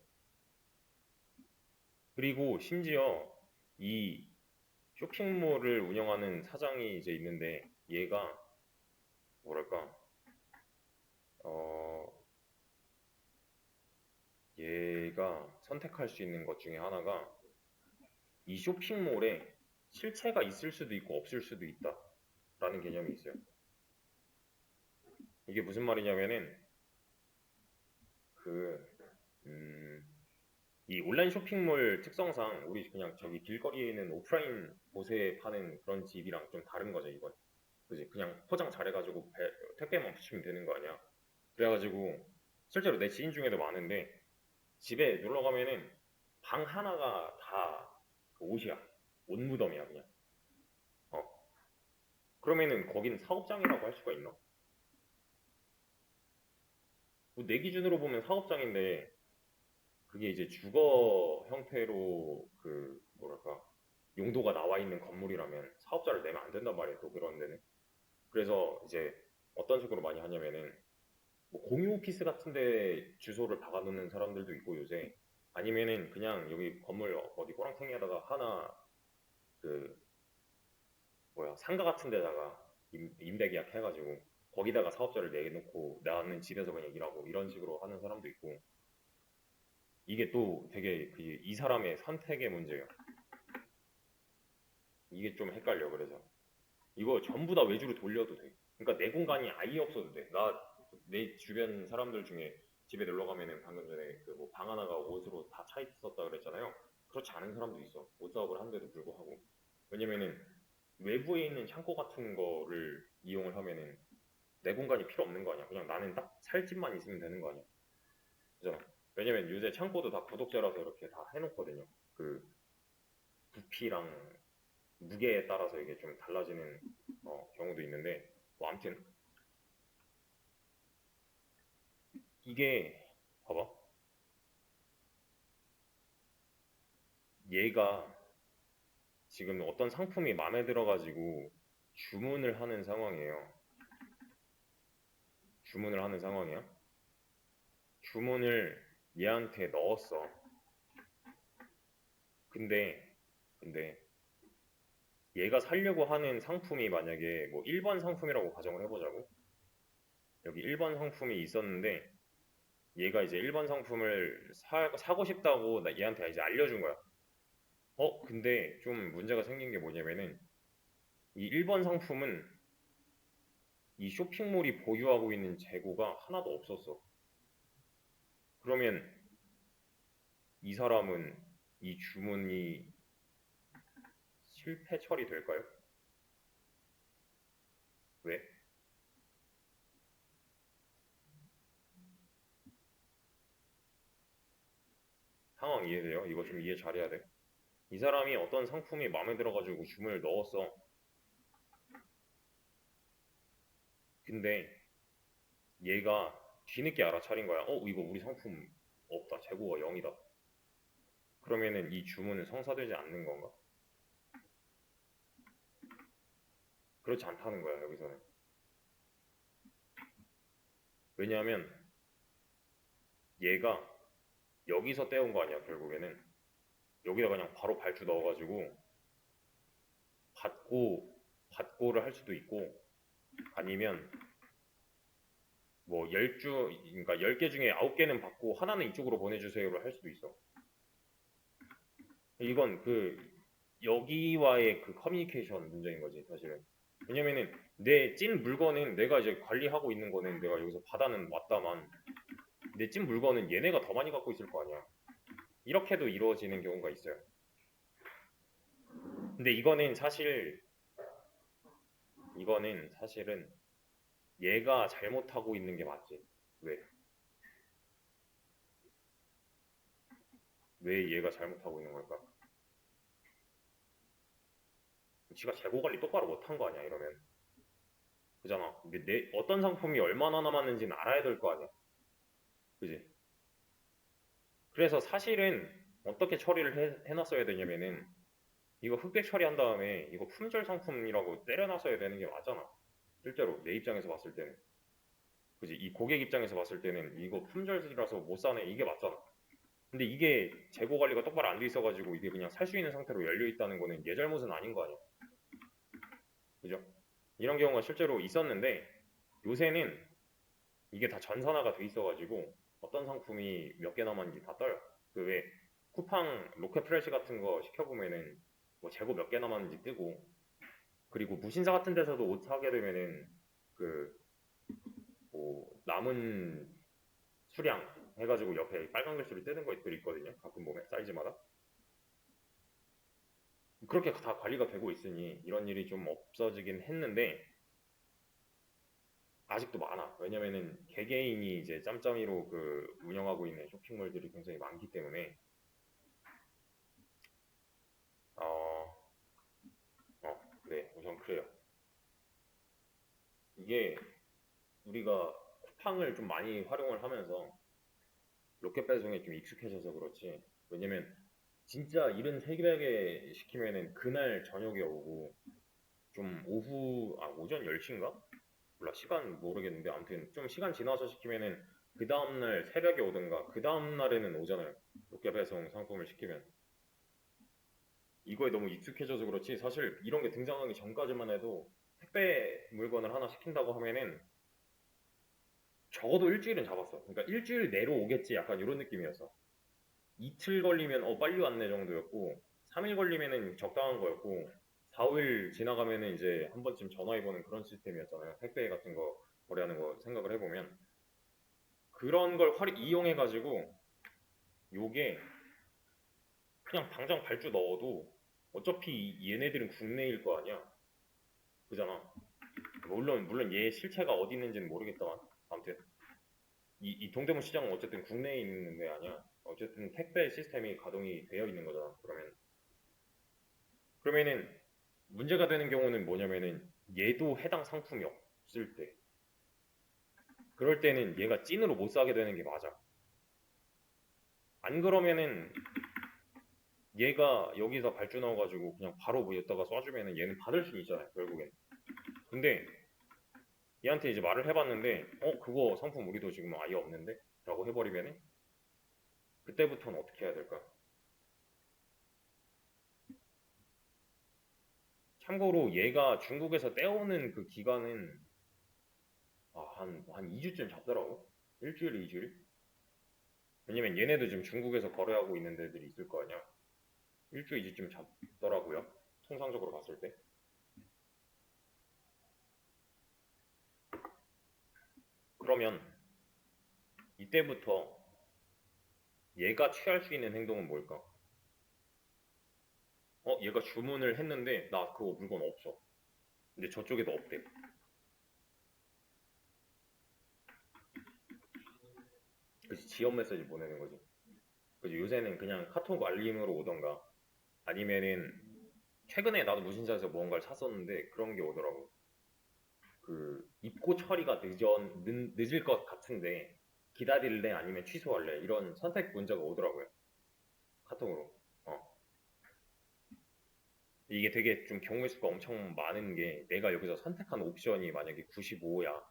그리고 심지어 이 쇼핑몰을 운영하는 사장이 이제 있는데 얘가 뭐랄까 어 얘가 선택할 수 있는 것 중에 하나가 이 쇼핑몰에 실체가 있을 수도 있고 없을 수도 있다라는 개념이 있어요. 이게 무슨 말이냐면은 그 음, 이 온라인 쇼핑몰 특성상 우리 그냥 저기 길거리에 있는 오프라인 곳에 파는 그런 집이랑 좀 다른 거죠, 이건. 그지? 그냥 포장 잘해가지고 택배만 붙이면 되는 거 아니야. 그래가지고 실제로 내 지인 중에도 많은데 집에 놀러 가면은 방 하나가 다그 옷이야. 옷 무덤이야, 그냥. 어. 그러면은 거긴 사업장이라고 할 수가 있나? 뭐내 기준으로 보면 사업장인데 그게 이제 주거 형태로 그 뭐랄까 용도가 나와 있는 건물이라면 사업자를 내면 안 된단 말이에요. 또 그런 데는. 그래서 이제 어떤 식으로 많이 하냐면은 뭐 공유 오피스 같은 데 주소를 박아놓는 사람들도 있고 요새 아니면은 그냥 여기 건물 어디 꼬랑탱이에다가 하나 그 뭐야 상가 같은 데다가 임대 계약 해가지고 거기다가 사업자를 내놓고 나는 집에서 그냥 일하고 이런 식으로 하는 사람도 있고 이게 또 되게 그 이 사람의 선택의 문제예요. 이게 좀 헷갈려. 그래서 이거 전부 다 외주로 돌려도 돼. 그러니까 내 공간이 아예 없어도 돼. 나 내 주변 사람들 중에 집에 놀러 가면은 방금 전에 그 뭐 방 하나가 옷으로 다 차 있었다 그랬잖아요. 그렇지 않은 사람도 있어. 옷 사업을 한데도 불구하고. 왜냐면은 외부에 있는 창고 같은 거를 이용을 하면은 내 공간이 필요 없는 거 아니야. 그냥 나는 딱 살 집만 있으면 되는 거 아니야. 그잖아. 왜냐면 요새 창고도 다 구독제라서 이렇게 다 해놓거든요. 그 부피랑 무게에 따라서 이게 좀 달라지는 경우도 있는데 뭐 아무튼 이게 봐봐 얘가 지금 어떤 상품이 마음에 들어가지고 주문을 하는 상황이에요. 주문을 하는 상황이야. 주문을 얘한테 넣었어. 근데 얘가 사려고 하는 상품이 만약에 뭐 1번 상품이라고 가정을 해보자고. 여기 1번 상품이 있었는데 얘가 이제 1번 상품을 사고 싶다고 얘한테 이제 알려준 거야. 근데 좀 문제가 생긴 게 뭐냐면은 이 1번 상품은 이 쇼핑몰이 보유하고 있는 재고가 하나도 없었어. 그러면 이 사람은 이 주문이 실패 처리될까요? 왜? 상황 이해돼요? 이거 좀 이해 잘해야 돼. 이 사람이 어떤 상품이 마음에 들어가지고 주문을 넣었어. 근데 얘가 뒤늦게 알아차린 거야. 이거 우리 상품 없다. 재고가 0이다. 그러면은 이 주문은 성사되지 않는 건가? 그렇지 않다는 거야, 여기서는. 왜냐하면 얘가 여기서 떼온 거 아니야, 결국에는. 여기다 그냥 바로 발주 넣어가지고 받고를 할 수도 있고 아니면 뭐 그러니까 10개 중에 9개는 받고 하나는 이쪽으로 보내주세요를 할 수도 있어. 이건 그 여기와의 그 커뮤니케이션 문제인 거지, 사실은. 왜냐면은 내 찐 물건은 내가 이제 관리하고 있는 거는 내가 여기서 받아는 왔다만 내 찐 물건은 얘네가 더 많이 갖고 있을 거 아니야. 이렇게도 이루어지는 경우가 있어요. 근데 이거는 사실은 얘가 잘못하고 있는 게 맞지. 왜? 왜 얘가 잘못하고 있는 걸까? 지가 재고 관리 똑바로 못한 거 아니야, 이러면. 그잖아. 근데 어떤 상품이 얼마나 남았는지는 알아야 될 거 아니야. 그지? 그래서 사실은 어떻게 처리를 해놨어야 되냐면은 이거 흑백 처리한 다음에 이거 품절 상품이라고 때려놨어야 되는 게 맞잖아. 실제로 내 입장에서 봤을 때는. 그지? 이 고객 입장에서 봤을 때는 이거 품절이라서 못 사네 이게 맞잖아. 근데 이게 재고 관리가 똑바로 안 돼 있어가지고 이게 그냥 살 수 있는 상태로 열려 있다는 거는 얘 잘못은 아닌 거 아니야. 그죠? 이런 경우가 실제로 있었는데 요새는 이게 다 전산화가 돼 있어가지고 어떤 상품이 몇 개 남았는지 다 떠요. 그 왜 쿠팡 로켓프레시 같은 거 시켜보면은 뭐 재고 몇 개 남았는지 뜨고 그리고 무신사 같은 데서도 옷 사게 되면은 그 뭐 남은 수량 해가지고 옆에 빨간 글씨로 뜨는 것들이 있거든요. 가끔 보면 사이즈마다 그렇게 다 관리가 되고 있으니 이런 일이 좀 없어지긴 했는데 아직도 많아. 왜냐면은 개개인이 이제 짬짬이로 그 운영하고 있는 쇼핑몰들이 굉장히 많기 때문에 어, 네, 우선 그래요. 이게 우리가 쿠팡을 좀 많이 활용을 하면서 로켓 배송에 좀 익숙해져서 그렇지. 왜냐면 진짜 일은 새벽에 시키면은 그날 저녁에 오고 좀 오전 10시인가? 몰라 시간 모르겠는데 아무튼 좀 시간 지나서 시키면은 그 다음날 새벽에 오든가 그 다음날에는 오잖아요. 로켓 배송 상품을 시키면 이거에 너무 익숙해져서 그렇지 사실 이런 게 등장하기 전까지만 해도 택배 물건을 하나 시킨다고 하면은 적어도 일주일은 잡았어. 그러니까 일주일 내로 오겠지 약간 이런 느낌이었어. 이틀 걸리면 빨리 왔네 정도였고 3일 걸리면은 적당한 거였고 4일 지나가면은 이제 한 번쯤 전화해보는 그런 시스템이었잖아요. 택배 같은 거 거래하는 거 생각을 해보면 그런 걸 이용해가지고 요게 그냥 당장 발주 넣어도 어차피 얘네들은 국내일 거 아니야. 그잖아. 물론 얘 실체가 어디 있는지는 모르겠다만 아무튼 이 동대문 시장은 어쨌든 국내에 있는 데 아니야. 어쨌든 택배 시스템이 가동이 되어 있는 거잖아. 그러면은 문제가 되는 경우는 뭐냐면은 얘도 해당 상품이 없을 때 그럴 때는 얘가 찐으로 못 사게 되는 게 맞아. 안 그러면은 얘가 여기서 발주 넣어가지고 그냥 바로 뭐 여기다가 쏴주면은 얘는 받을 수 있잖아요 결국엔. 근데 얘한테 이제 말을 해봤는데 그거 상품 우리도 지금 아예 없는데? 라고 해버리면은 그때부터는 어떻게 해야 될까? 참고로 얘가 중국에서 떼오는 그 기간은 한 2주쯤 잡더라고. 일주일, 2주일? 왜냐면 얘네도 지금 중국에서 거래하고 있는 데들이 있을 거 아니야. 일주일, 2주쯤 잡더라고요. 통상적으로 봤을 때. 그러면 이때부터 얘가 취할 수 있는 행동은 뭘까? 얘가 주문을 했는데 나 그거 물건 없어. 근데 저쪽에도 없대. 그래서 지연 메시지 보내는 거지. 그래서 요새는 그냥 카톡 알림으로 오던가 아니면은 최근에 나도 무신사에서 뭔가를 샀었는데 그런 게 오더라고. 그 입고 처리가 늦을 것 같은데 기다릴래 아니면 취소할래 이런 선택 문자가 오더라고요. 카톡으로. 어. 이게 되게 좀 경우의 수가 엄청 많은 게 내가 여기서 선택한 옵션이 만약에 95야.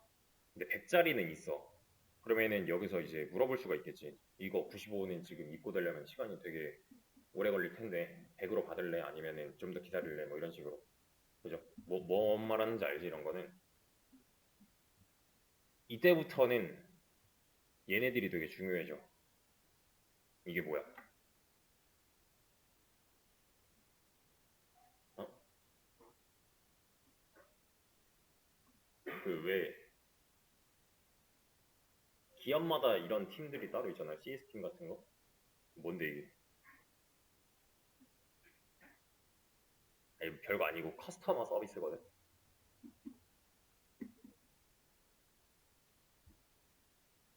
근데 100짜리는 있어. 그러면은 여기서 이제 물어볼 수가 있겠지. 이거 95는 지금 입고 되려면 시간이 되게 오래 걸릴 텐데 100으로 받을래? 아니면은 좀 더 기다릴래? 뭐 이런 식으로. 그죠? 뭔 말하는지 알지? 이런 거는. 이때부터는 얘네들이 되게 중요해져. 이게 뭐야? 어? 그 왜 기업마다 이런 팀들이 따로 있잖아. CS팀 같은 거. 뭔데 이게? 아니, 별거 아니고 커스터머 서비스거든.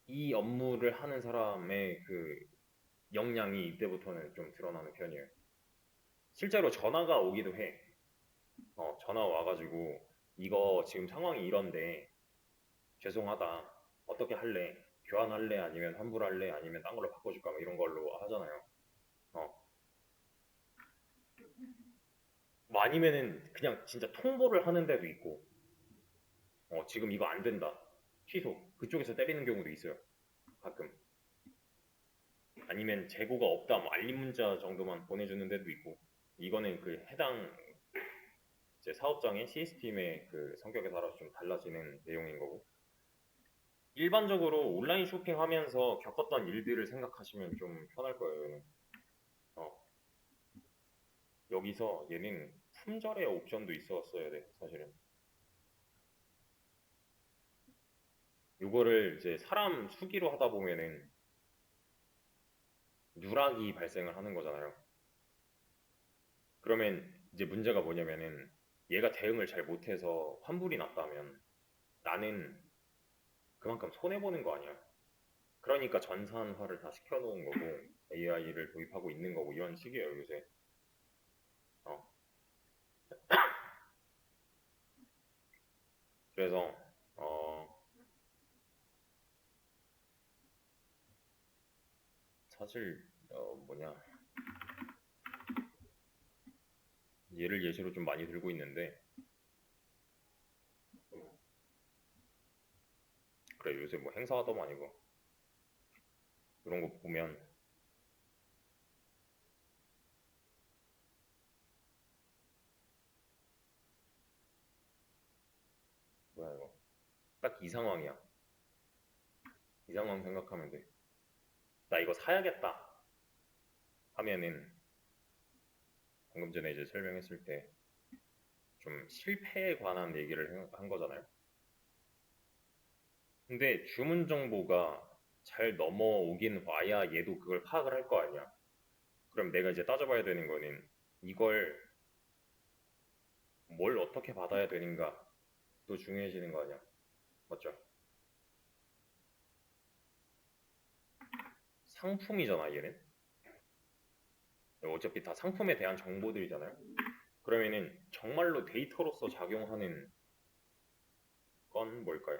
이 업무를 하는 사람의 그 역량이 이때부터는 좀 드러나는 편이에요. 실제로 전화가 오기도 해. 전화 와가지고 이거 지금 상황이 이런데 죄송하다. 어떻게 할래? 교환할래? 아니면 환불할래? 아니면 딴 걸로 바꿔줄까? 뭐 이런 걸로 하잖아요. 어. 뭐 아니면은 그냥 진짜 통보를 하는 데도 있고, 지금 이거 안 된다. 취소. 그쪽에서 때리는 경우도 있어요. 가끔. 아니면 재고가 없다. 뭐 알림 문자 정도만 보내주는 데도 있고. 이거는 그 해당 이제 사업장의 시스템의 그 성격에 따라서 좀 달라지는 내용인 거고. 일반적으로 온라인 쇼핑하면서 겪었던 일들을 생각하시면 좀 편할 거예요. 얘는. 어, 여기서 얘는 품절의 옵션도 있었어야 돼, 사실은. 이거를 이제 사람 수기로 하다 보면은 누락이 발생을 하는 거잖아요. 그러면 이제 문제가 뭐냐면은 얘가 대응을 잘 못해서 환불이 났다면 나는 그만큼 손해보는 거 아니야. 그러니까 전산화를 다 시켜놓은 거고 AI를 도입하고 있는 거고 이런 식이에요, 요새. 어, 그래서 사실 뭐냐 얘를 예시로 좀 많이 들고 있는데 그래 요새 뭐 행사하더만 이거 이런 거 보면 뭐야 이거 딱 이 상황이야. 이 상황 생각하면 돼. 나 이거 사야겠다 하면은 방금 전에 이제 설명했을 때 좀 실패에 관한 얘기를 한 거잖아요. 근데 주문 정보가 잘 넘어오긴 와야 얘도 그걸 파악을 할 거 아니야. 그럼 내가 이제 따져봐야 되는 거는 이걸 뭘 어떻게 받아야 되는가 또 중요해지는 거 아니야. 맞죠? 상품이잖아, 얘는. 어차피 다 상품에 대한 정보들이잖아요. 그러면은 정말로 데이터로서 작용하는 건 뭘까요?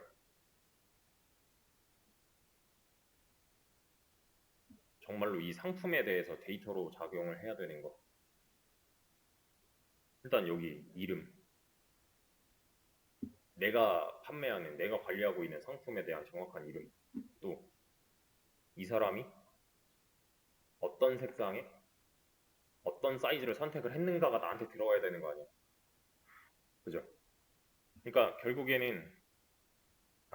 정말로 이 상품에 대해서 데이터로 작용을 해야 되는 거. 일단 여기 이름. 내가 판매하는, 내가 관리하고 있는 상품에 대한 정확한 이름. 또 이 사람이 어떤 색상에 어떤 사이즈를 선택을 했는가가 나한테 들어와야 되는 거 아니야. 그죠? 그러니까 결국에는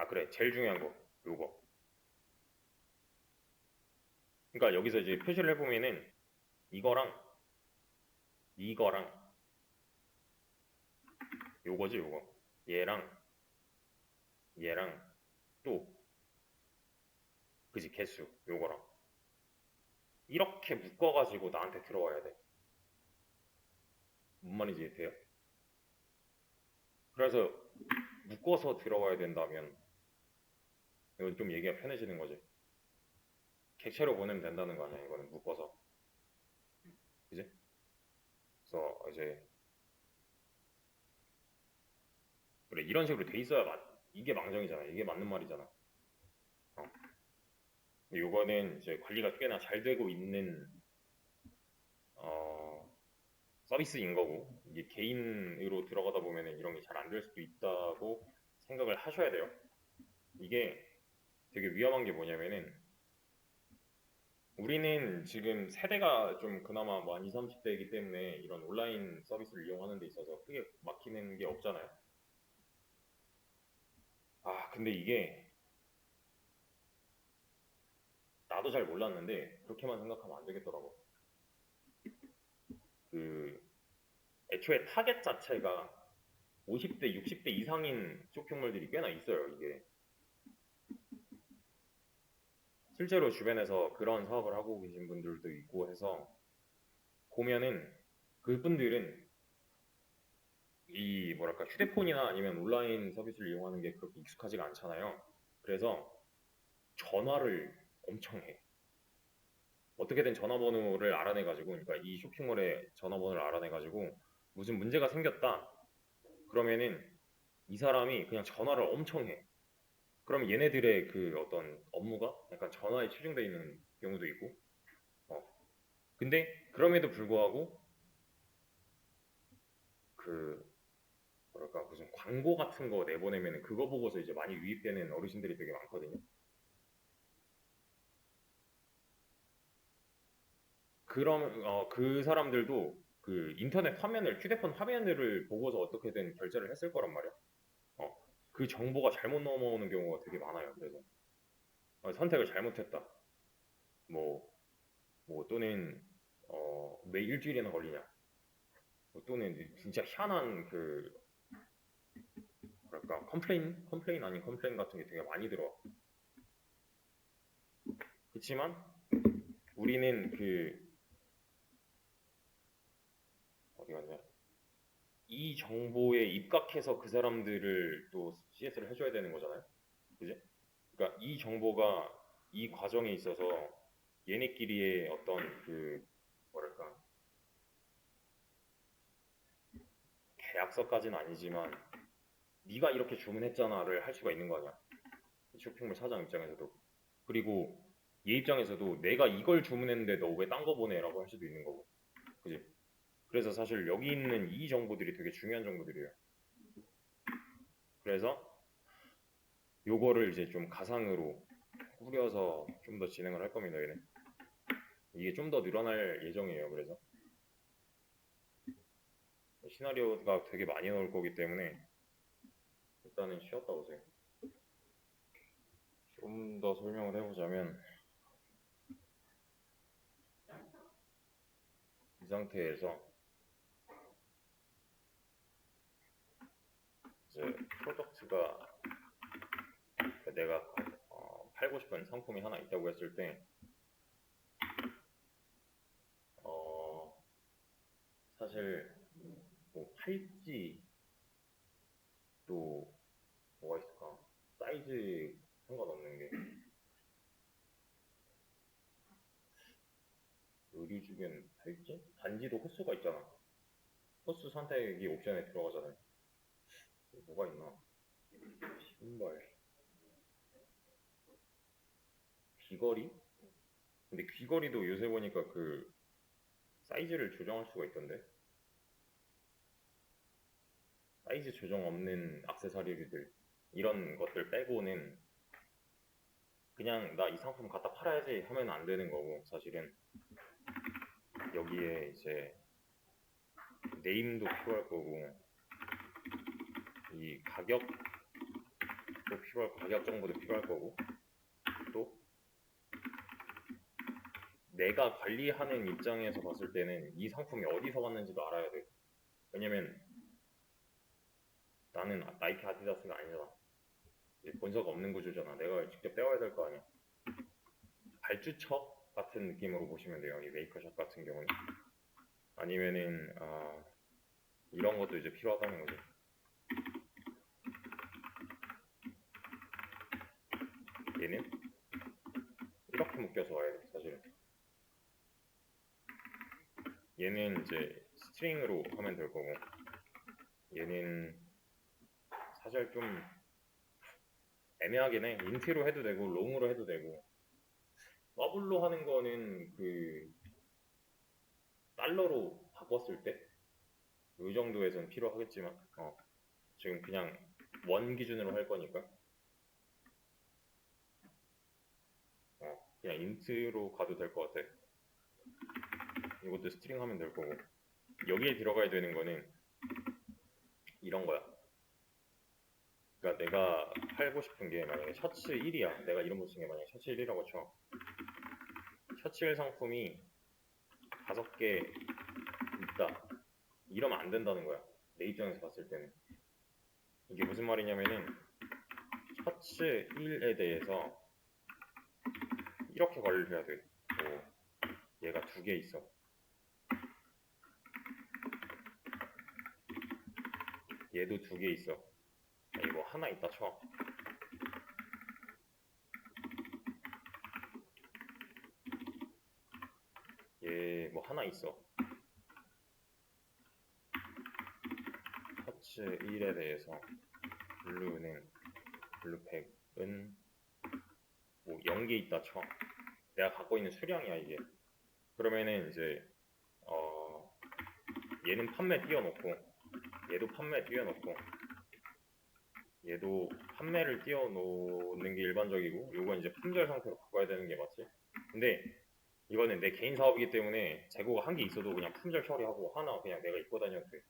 그래 제일 중요한 거 요거. 그러니까 여기서 이제 표시를 해보면은 이거랑 이거랑 요거지 요거. 얘랑 얘랑 또 그지 개수 요거랑 이렇게 묶어가지고 나한테 들어와야 돼. 뭔 말인지 돼요? 그래서 묶어서 들어와야 된다면 이건 좀 얘기가 편해지는 거지. 객체로 보내면 된다는 거 아니야 이거는 묶어서. 그지? 그래서 이제 그래 이런 식으로 돼 있어야 이게 망정이잖아. 이게 맞는 말이잖아. 어. 요거는 이제 관리가 꽤나 잘 되고 있는 어, 서비스인 거고 이게 개인으로 들어가다 보면은 이런 게 잘 안 될 수도 있다고 생각을 하셔야 돼요. 이게 되게 위험한 게 뭐냐면은 우리는 지금 세대가 좀 그나마 뭐 한 20, 30대이기 때문에 이런 온라인 서비스를 이용하는 데 있어서 크게 막히는 게 없잖아요. 근데 이게 나도 잘 몰랐는데 그렇게만 생각하면 안 되겠더라고. 그 애초에 타겟 자체가 50대, 60대 이상인 쇼핑몰들이 꽤나 있어요, 이게. 실제로 주변에서 그런 사업을 하고 계신 분들도 있고 해서 보면은 그분들은 이 뭐랄까 휴대폰이나 아니면 온라인 서비스를 이용하는 게 그렇게 익숙하지가 않잖아요. 그래서 전화를 엄청 해. 어떻게든 전화번호를 알아내가지고, 그러니까 이 쇼핑몰의 전화번호를 알아내가지고 무슨 문제가 생겼다. 그러면은 이 사람이 그냥 전화를 엄청 해. 그럼 얘네들의 그 어떤 업무가 약간 전화에 치중돼 있는 경우도 있고, 어. 근데 그럼에도 불구하고 그 뭐랄까 무슨 광고 같은 거 내보내면은 그거 보고서 이제 많이 유입되는 어르신들이 되게 많거든요. 그럼 그 사람들도 그 인터넷 화면을 휴대폰 화면을 보고서 어떻게든 결제를 했을 거란 말이야. 어, 그 정보가 잘못 넘어오는 경우가 되게 많아요. 그래서 선택을 잘못했다. 뭐, 뭐 또는 왜 일주일이나 걸리냐. 뭐 또는 진짜 희한한 그 뭐랄까 컴플레인 아닌 컴플레인 같은 게 되게 많이 들어와. 그렇지만 우리는 그 어디 갔냐? 이 정보에 입각해서 그 사람들을 또 CS를 해줘야 되는 거잖아요. 그지? 그러니까 이 정보가 이 과정에 있어서 얘네끼리의 어떤 그 뭐랄까 계약서까지는 아니지만 네가 이렇게 주문했잖아를 할 수가 있는 거 아니야. 쇼핑몰 사장 입장에서도. 그리고 얘 입장에서도 내가 이걸 주문했는데 너 왜 딴 거 보내라고 할 수도 있는 거고. 그지? 그래서 사실 여기 있는 이 정보들이 되게 중요한 정보들이에요. 그래서 요거를 이제 좀 가상으로 꾸려서 좀 더 진행을 할 겁니다. 얘는. 이게 좀 더 늘어날 예정이에요. 그래서 시나리오가 되게 많이 나올 거기 때문에 일단은 쉬었다 보세요. 좀 더 설명을 해보자면 이 상태에서 이제 프로덕트가 내가 팔고 싶은 상품이 하나 있다고 했을 때 어, 사실 뭐 팔찌 또 뭐가 있을까? 사이즈 상관없는 게 의류 주변 팔찌? 반지도 호수가 있잖아. 호수 선택이 옵션에 들어가잖아요. 뭐가 있나? 신발, 귀걸이? 근데 귀걸이도 요새 보니까 그 사이즈를 조정할 수가 있던데 사이즈 조정 없는 액세서리들 이런 것들 빼고는 그냥 나 이 상품 갖다 팔아야지 하면 안 되는 거고 사실은 여기에 이제 네임도 필요할 거고 이 가격도 필요할 가격 정보도 필요할 거고 또 내가 관리하는 입장에서 봤을 때는 이 상품이 어디서 왔는지도 알아야 돼. 왜냐면 나는 나이키 아디다스가 아니잖아. 본사가 없는 구조잖아. 내가 직접 떼와야 될 거 아니야. 발주처 같은 느낌으로 보시면 돼요. 이 메이커샵 같은 경우는. 아니면은 이런 것도 이제 필요하다는 거죠. 얘는 이렇게 묶여서 와야 돼. 사실은. 얘는 이제 스트링으로 하면 될 거고 얘는 사실 좀 애매하긴 해. 인트로 해도 되고 롱으로 해도 되고 더블로 하는 거는 그 달러로 바꿨을 때 이 정도에선 필요하겠지만 지금 그냥 원 기준으로 할 거니까 그냥 인트로 가도 될 것 같아. 이것도 스트링 하면 될 거고 여기에 들어가야 되는 거는 이런 거야. 그러니까 내가 팔고 싶은 게 만약에 셔츠 1이야. 내가 이런 거 쓴 게 만약에 셔츠 1이라고 쳐. 셔츠 1 상품이 5개 있다. 이러면 안 된다는 거야. 내 입장에서 봤을 때는. 이게 무슨 말이냐면은 셔츠 1에 대해서 이렇게 관리를 해야 돼. 뭐 얘가 2개 있어. 얘도 2개 있어. 이거 하나 있다 쳐. 얘 뭐 하나 있어. 셔츠 1에 대해서 블루팩은 뭐 0개 있다 쳐. 내가 갖고 있는 수량이야 이게. 그러면은 이제 얘는 판매 띄워놓고 얘도 판매 띄워놓고 얘도 판매를 띄워놓는 게 일반적이고, 요건 이제 품절 상태로 바꿔야 되는 게 맞지. 근데 이거는 내 개인 사업이기 때문에 재고가 한 개 있어도 그냥 품절 처리하고 하나 그냥 내가 입고 다녀도 돼.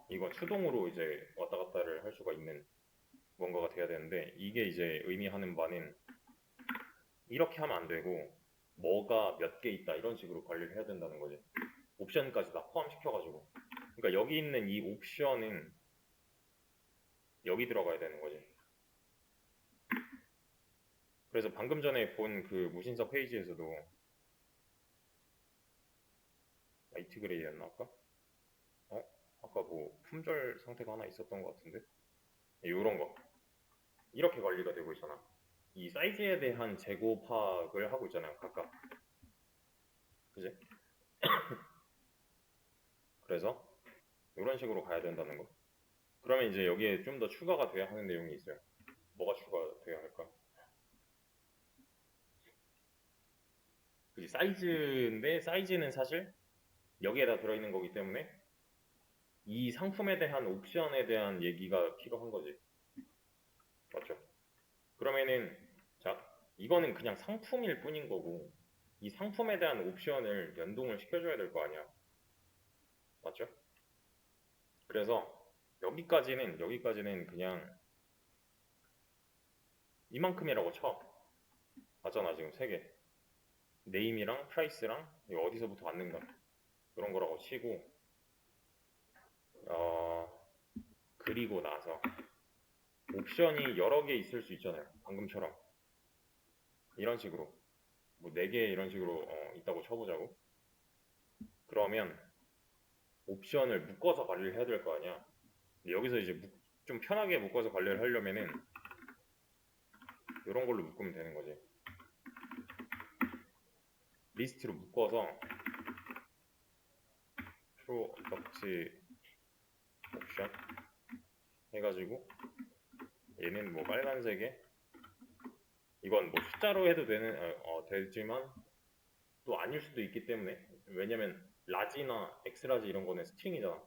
이건 수동으로 이제 왔다 갔다를 할 수가 있는 뭔가가 돼야 되는데, 이게 이제 의미하는 바는 이렇게 하면 안 되고 뭐가 몇 개 있다 이런 식으로 관리를 해야 된다는 거지. 옵션까지 다 포함시켜가지고. 그러니까 여기 있는 이 옵션은 여기 들어가야 되는 거지. 그래서 방금 전에 본 그 무신사 페이지에서도 라이트 그레이였나 아까? 아까 뭐 품절 상태가 하나 있었던 것 같은데, 요런 거 이렇게 관리가 되고 있잖아. 이 사이즈에 대한 재고 파악을 하고 있잖아요 각각. 그지? 그래서 이런 식으로 가야 된다는 거. 그러면 이제 여기에 좀 더 추가가 돼야 하는 내용이 있어요. 뭐가 추가돼야 할까? 그지? 사이즈인데 사이즈는 사실 여기에다 들어있는 거기 때문에 이 상품에 대한 옵션에 대한 얘기가 필요한 거지. 맞죠? 그러면은 자, 이거는 그냥 상품일 뿐인 거고 이 상품에 대한 옵션을 연동을 시켜줘야 될 거 아니야. 맞죠? 그래서 여기까지는 그냥 이만큼이라고 쳐. 맞잖아 지금 3개. 네임이랑 프라이스랑 이거 어디서부터 왔는가 그런 거라고 치고, 그리고 나서 옵션이 여러 개 있을 수 있잖아요. 방금처럼 이런 식으로 뭐 4개 이런 식으로 있다고 쳐보자고. 그러면 옵션을 묶어서 관리를 해야 될 거 아니야. 근데 여기서 이제 좀 편하게 묶어서 관리를 하려면은 이런 걸로 묶으면 되는 거지. 리스트로 묶어서 프로덕트 옵션 해가지고 얘는 뭐 빨간색에 이건 뭐 숫자로 해도 되지만 또 아닐 수도 있기 때문에, 왜냐면 라지나 엑스라지 이런 거는 스트링이잖아.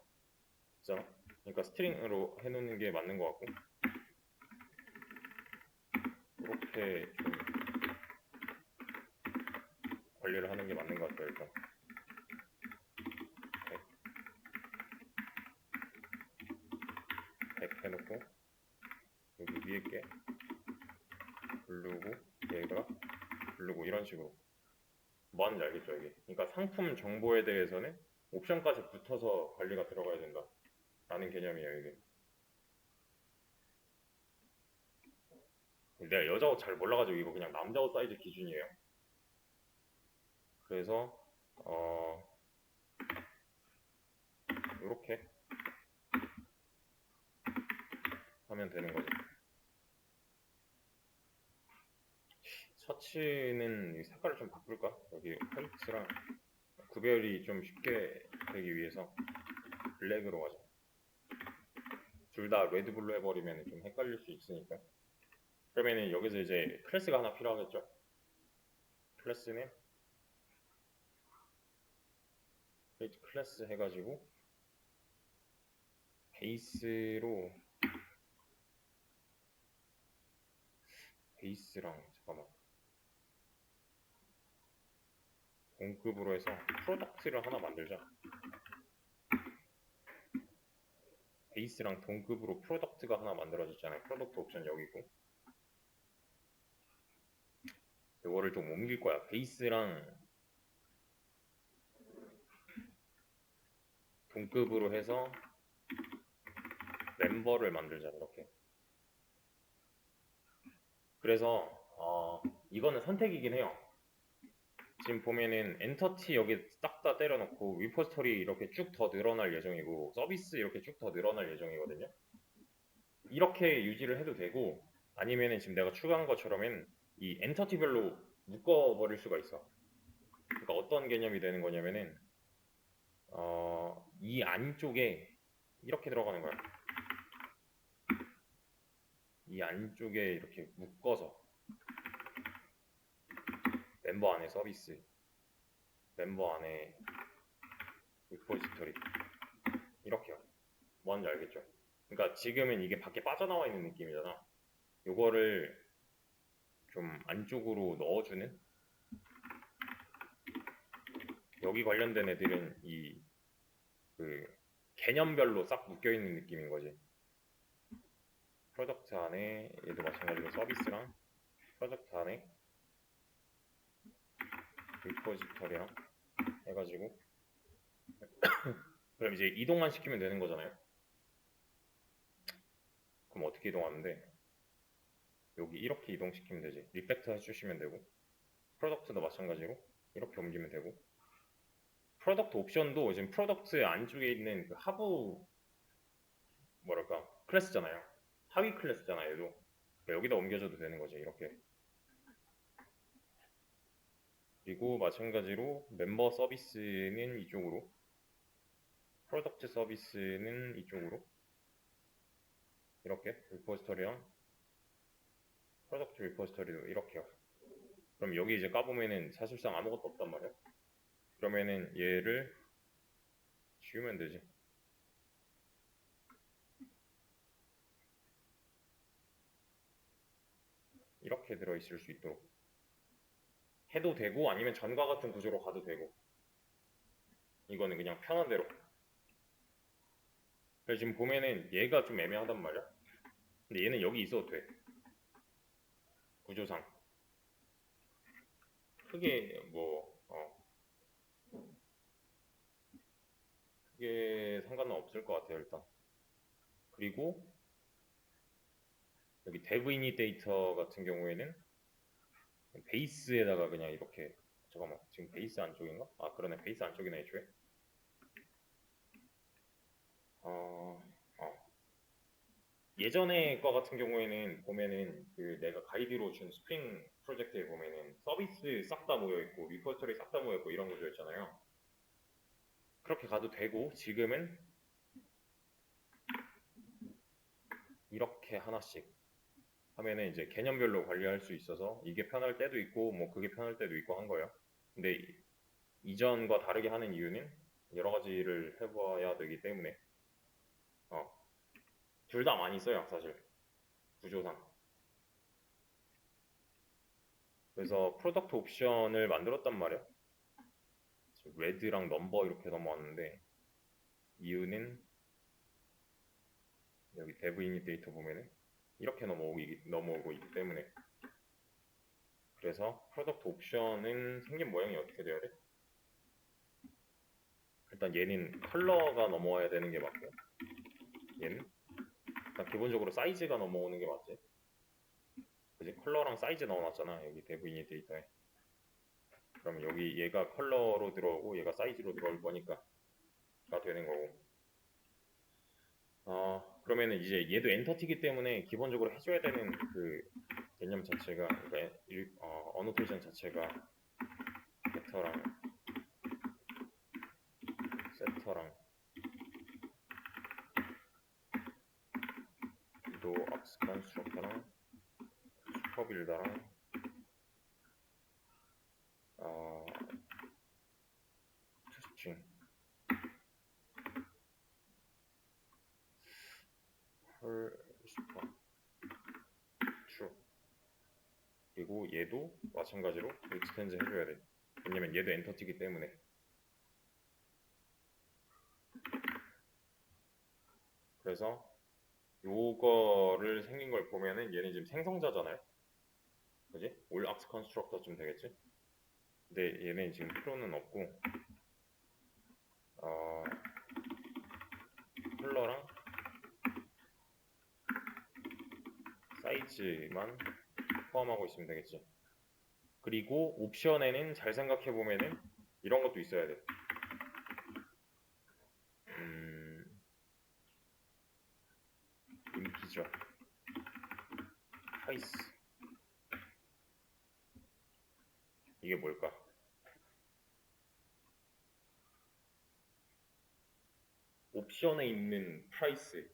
그잖아? 그러니까 스트링으로 해놓는 게 맞는 것 같고, 이렇게 좀 관리를 하는 게 맞는 것 같아요. 일단 100 해놓고 여기 위에 게 블루고 얘가 블루고 이런 식으로. 뭐 하는지 알겠죠 이게? 그러니까 상품 정보에 대해서는 옵션까지 붙어서 관리가 들어가야 된다 라는 개념이에요 이게. 내가 여자 옷 잘 몰라가지고 이거 그냥 남자 옷 사이즈 기준이에요. 그래서 이렇게 하면 되는 거죠. 셔츠는 색깔을 좀 바꿀까? 여기 화이트랑 구별이 좀 쉽게 되기 위해서 블랙으로 하자. 둘 다 레드블루 해버리면 좀 헷갈릴 수 있으니까. 그러면은 여기서 이제 클래스가 하나 필요하겠죠? 클래스는 클래스 해가지고 베이스랑 잠깐만 동급으로 해서 프로덕트를 하나 만들자. 베이스랑 동급으로 프로덕트가 하나 만들어졌잖아요. 프로덕트 옵션 여기고, 이거를 좀 옮길 거야. 베이스랑 동급으로 해서 멤버를 만들자 이렇게. 그래서 이거는 선택이긴 해요. 지금 보면은 엔터티 여기 딱 다 때려놓고 리포지터리 이렇게 쭉 더 늘어날 예정이고 서비스 이렇게 쭉 더 늘어날 예정이거든요. 이렇게 유지를 해도 되고, 아니면은 지금 내가 추가한 것처럼은 이 엔터티별로 묶어버릴 수가 있어. 그러니까 어떤 개념이 되는 거냐면은 이 안쪽에 이렇게 들어가는 거야. 이 안쪽에 이렇게 묶어서 멤버 안에 서비스, 멤버 안에 리포지터리 이렇게요. 뭔지 알겠죠? 그러니까 지금은 이게 밖에 빠져나와 있는 느낌이잖아. 요거를 좀 안쪽으로 넣어주는, 여기 관련된 애들은 이 그 개념별로 싹 묶여 있는 느낌인 거지. 프로덕트 안에 얘도 마찬가지로 서비스랑 프로덕트 안에 리포지터리랑 해가지고 그럼 이제 이동만 시키면 되는 거잖아요. 그럼 어떻게 이동하는데, 여기 이렇게 이동시키면 되지. 리팩터 해주시면 되고, 프로덕트도 마찬가지로 이렇게 옮기면 되고, 프로덕트 옵션도 지금 프로덕트 안쪽에 있는 그 하부 뭐랄까 클래스잖아요. 하위 클래스잖아요. 얘도 그러니까 여기다 옮겨줘도 되는 거지 이렇게. 그리고 마찬가지로 멤버 서비스는 이쪽으로, 프로덕트 서비스는 이쪽으로 이렇게 리포지터리랑 프로덕트 리포지터리도 이렇게요. 그럼 여기 이제 까보면은 사실상 아무것도 없단 말이야. 그러면은 얘를 지우면 되지. 이렇게 들어있을 수 있도록 해도 되고, 아니면 전과 같은 구조로 가도 되고, 이거는 그냥 편한 대로. 그래서 지금 보면은 얘가 좀 애매하단 말이야. 근데 얘는 여기 있어도 돼. 구조상 크게 크게 상관은 없을 것 같아요 일단. 그리고 여기 dev init 데이터 같은 경우에는 베이스에다가 그냥 이렇게, 잠깐만 지금 베이스 안쪽인가? 아 그러네, 베이스 안쪽이네 애초에. 어, 어. 예전에 거 같은 경우에는 보면은 그 내가 가이드로 준 스프링 프로젝트에 보면은 서비스 싹 다 모여있고 리포지터리 싹 다 모여있고 이런 구조였잖아요. 그렇게 가도 되고, 지금은 이렇게 하나씩 하면은 이제 개념별로 관리할 수 있어서 이게 편할 때도 있고 뭐 그게 편할 때도 있고 한 거예요. 근데 이전과 다르게 하는 이유는 여러 가지를 해봐야 되기 때문에 둘 다 많이 써요 사실 구조상. 그래서 프로덕트 옵션을 만들었단 말이야. 레드랑 넘버 이렇게 넘어왔는데, 이유는 여기 dev init 데이터 보면은 이렇게 넘어오고 있기 때문에. 그래서 프로덕트 옵션은 생긴 모양이 어떻게 돼야 돼? 일단 얘는 컬러가 넘어와야 되는 게 맞고, 얘는 일단 기본적으로 사이즈가 넘어오는 게 맞지. 그지? 컬러랑 사이즈 넣어놨잖아 여기 dev init 데이터에. 그러면 여기 얘가 컬러로 들어오고 얘가 사이즈로 들어올 거니까 가 되는 거고. 그러면은 이제 얘도 엔터티기 때문에 기본적으로 해줘야 되는 그 개념 자체가, 그러니까 어노테이션 자체가 게터랑 세터랑 도 악스 컨스트럭터랑 슈퍼빌더랑 스트링 헐 슈퍼 트루. 그리고 얘도 마찬가지로 익스텐즈 해줘야 돼. 왜냐면 얘도 엔터티기 때문에. 그래서 요거를 생긴 걸 보면은 얘는 지금 생성자잖아요. 그지? 올 악스 컨스트럭터쯤 되겠지? 근데 얘는 지금 필요는 없고, 어, 컬러랑 사이즈만 포함하고 있으면 되겠지. 그리고 옵션에는 잘 생각해 보면은 이런 것도 있어야 돼. 인티저, 파이스. 이게 뭘까? 옵션에 있는 프라이스.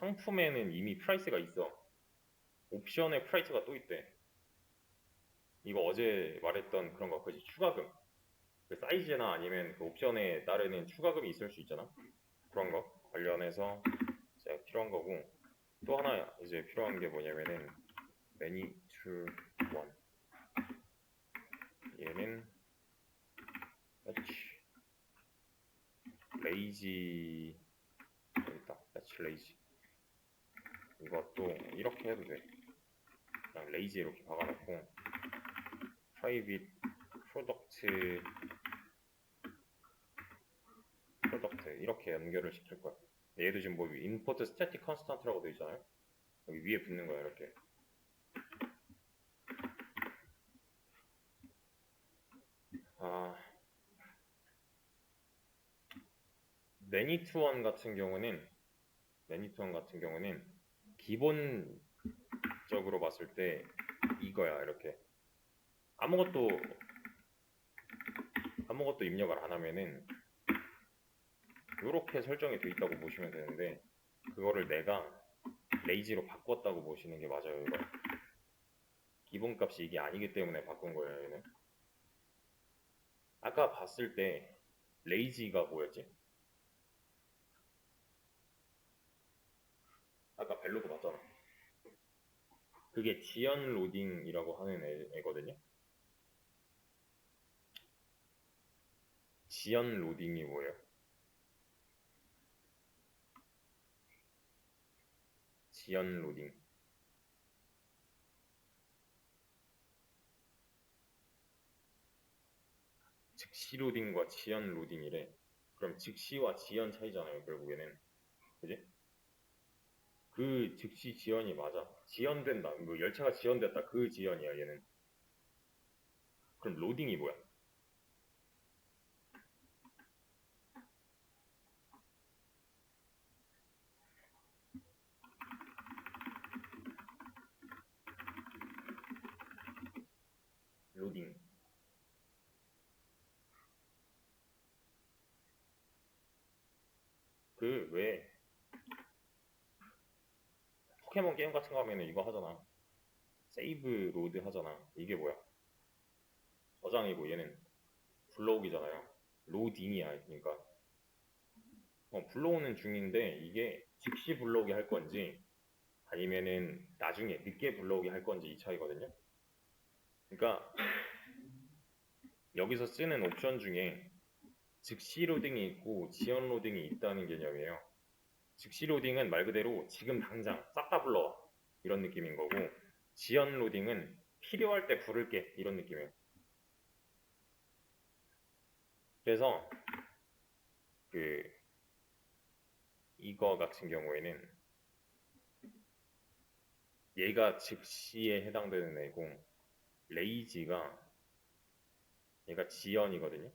상품에는 이미 프라이스가 있어. 옵션에 프라이스가 또 있대. 이거 어제 말했던 그런 거, 그지? 추가금. 그 사이즈나 아니면 그 옵션에 따르는 추가금이 있을 수 있잖아. 그런 거 관련해서 제가 필요한 거고, 또 하나 이제 필요한 게 뭐냐면은 매니투 원. 얘는 매치 레이지, 여기 있다. 매치 레이지. 이것도 이렇게 해도 돼. 그냥 레이지 이렇게 박아놓고 프라이빗 프로덕트 이렇게 연결을 시킬 거야. 얘도 지금 뭐 임포트 스태틱 컨스턴트라고 되어 있잖아요. 여기 위에 붙는 거야 이렇게. 매니투원 같은 경우는 기본적으로 봤을 때 이거야. 이렇게 아무것도 입력을 안 하면은 이렇게 설정이 돼 있다고 보시면 되는데, 그거를 내가 레이지로 바꿨다고 보시는 게 맞아요. 이거 기본값이 이게 아니기 때문에 바꾼 거예요. 얘는 아까 봤을 때 레이지가 뭐였지? 아까 벨로그 봤잖아. 그게 지연 로딩이라고 하는 애거든요. 지연 로딩이 뭐예요? 지연 로딩. 즉시 로딩과 지연 로딩이래. 그럼 즉시와 지연 차이잖아요, 결국에는. 그지? 그 즉시 지연이 맞아. 지연된다. 뭐 열차가 지연됐다. 그 지연이야, 얘는. 그럼 로딩이 뭐야? 로딩. 그 왜 포켓몬 게임 같은 거 하면은 이거 하잖아. 세이브 로드 하잖아. 이게 뭐야? 저장이고 얘는 불러오기잖아요. 로딩이야. 그러니까 불러오는 중인데 이게 즉시 불러오게 할 건지 아니면은 나중에 늦게 불러오게 할 건지 이 차이거든요. 그러니까 여기서 쓰는 옵션 중에 즉시 로딩이 있고 지연 로딩이 있다는 개념이에요. 즉시 로딩은 말 그대로 지금 당장 싹 다 불러와 이런 느낌인 거고, 지연 로딩은 필요할 때 부를게 이런 느낌이에요. 그래서 그 이거 같은 경우에는 얘가 즉시에 해당되는 애고, 레이지가 얘가 지연이거든요.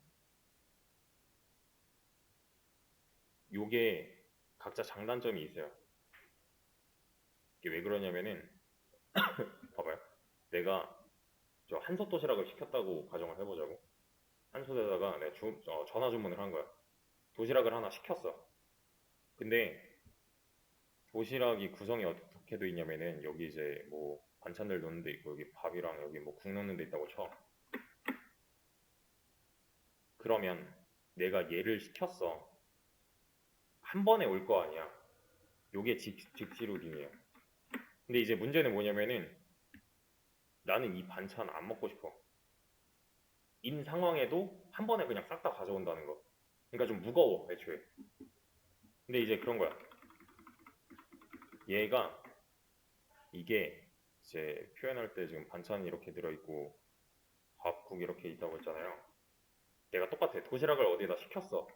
요게 각자 장단점이 있어요. 이게 왜 그러냐면은 봐봐요. 내가 저 한솥 도시락을 시켰다고 가정을 해보자고. 한솥에다가 내가 전화 주문을 한 거야. 도시락을 하나 시켰어. 근데 도시락이 구성이 어떻게 돼 있냐면은 여기 이제 뭐 반찬들 넣는 데 있고 여기 밥이랑 여기 뭐 국 넣는 데 있다고 쳐. 그러면 내가 얘를 시켰어. 한 번에 올 거 아니야. 요게 직시 로딩이에요. 근데 이제 문제는 뭐냐면은 나는 이 반찬 안 먹고 싶어. 인 상황에도 한 번에 그냥 싹 다 가져온다는 거. 그러니까 좀 무거워, 애초에. 근데 이제 그런 거야. 얘가 이게 이제 표현할 때 지금 반찬이 이렇게 들어있고 밥국 이렇게 있다고 했잖아요. 내가 똑같아. 도시락을 어디다 시켰어.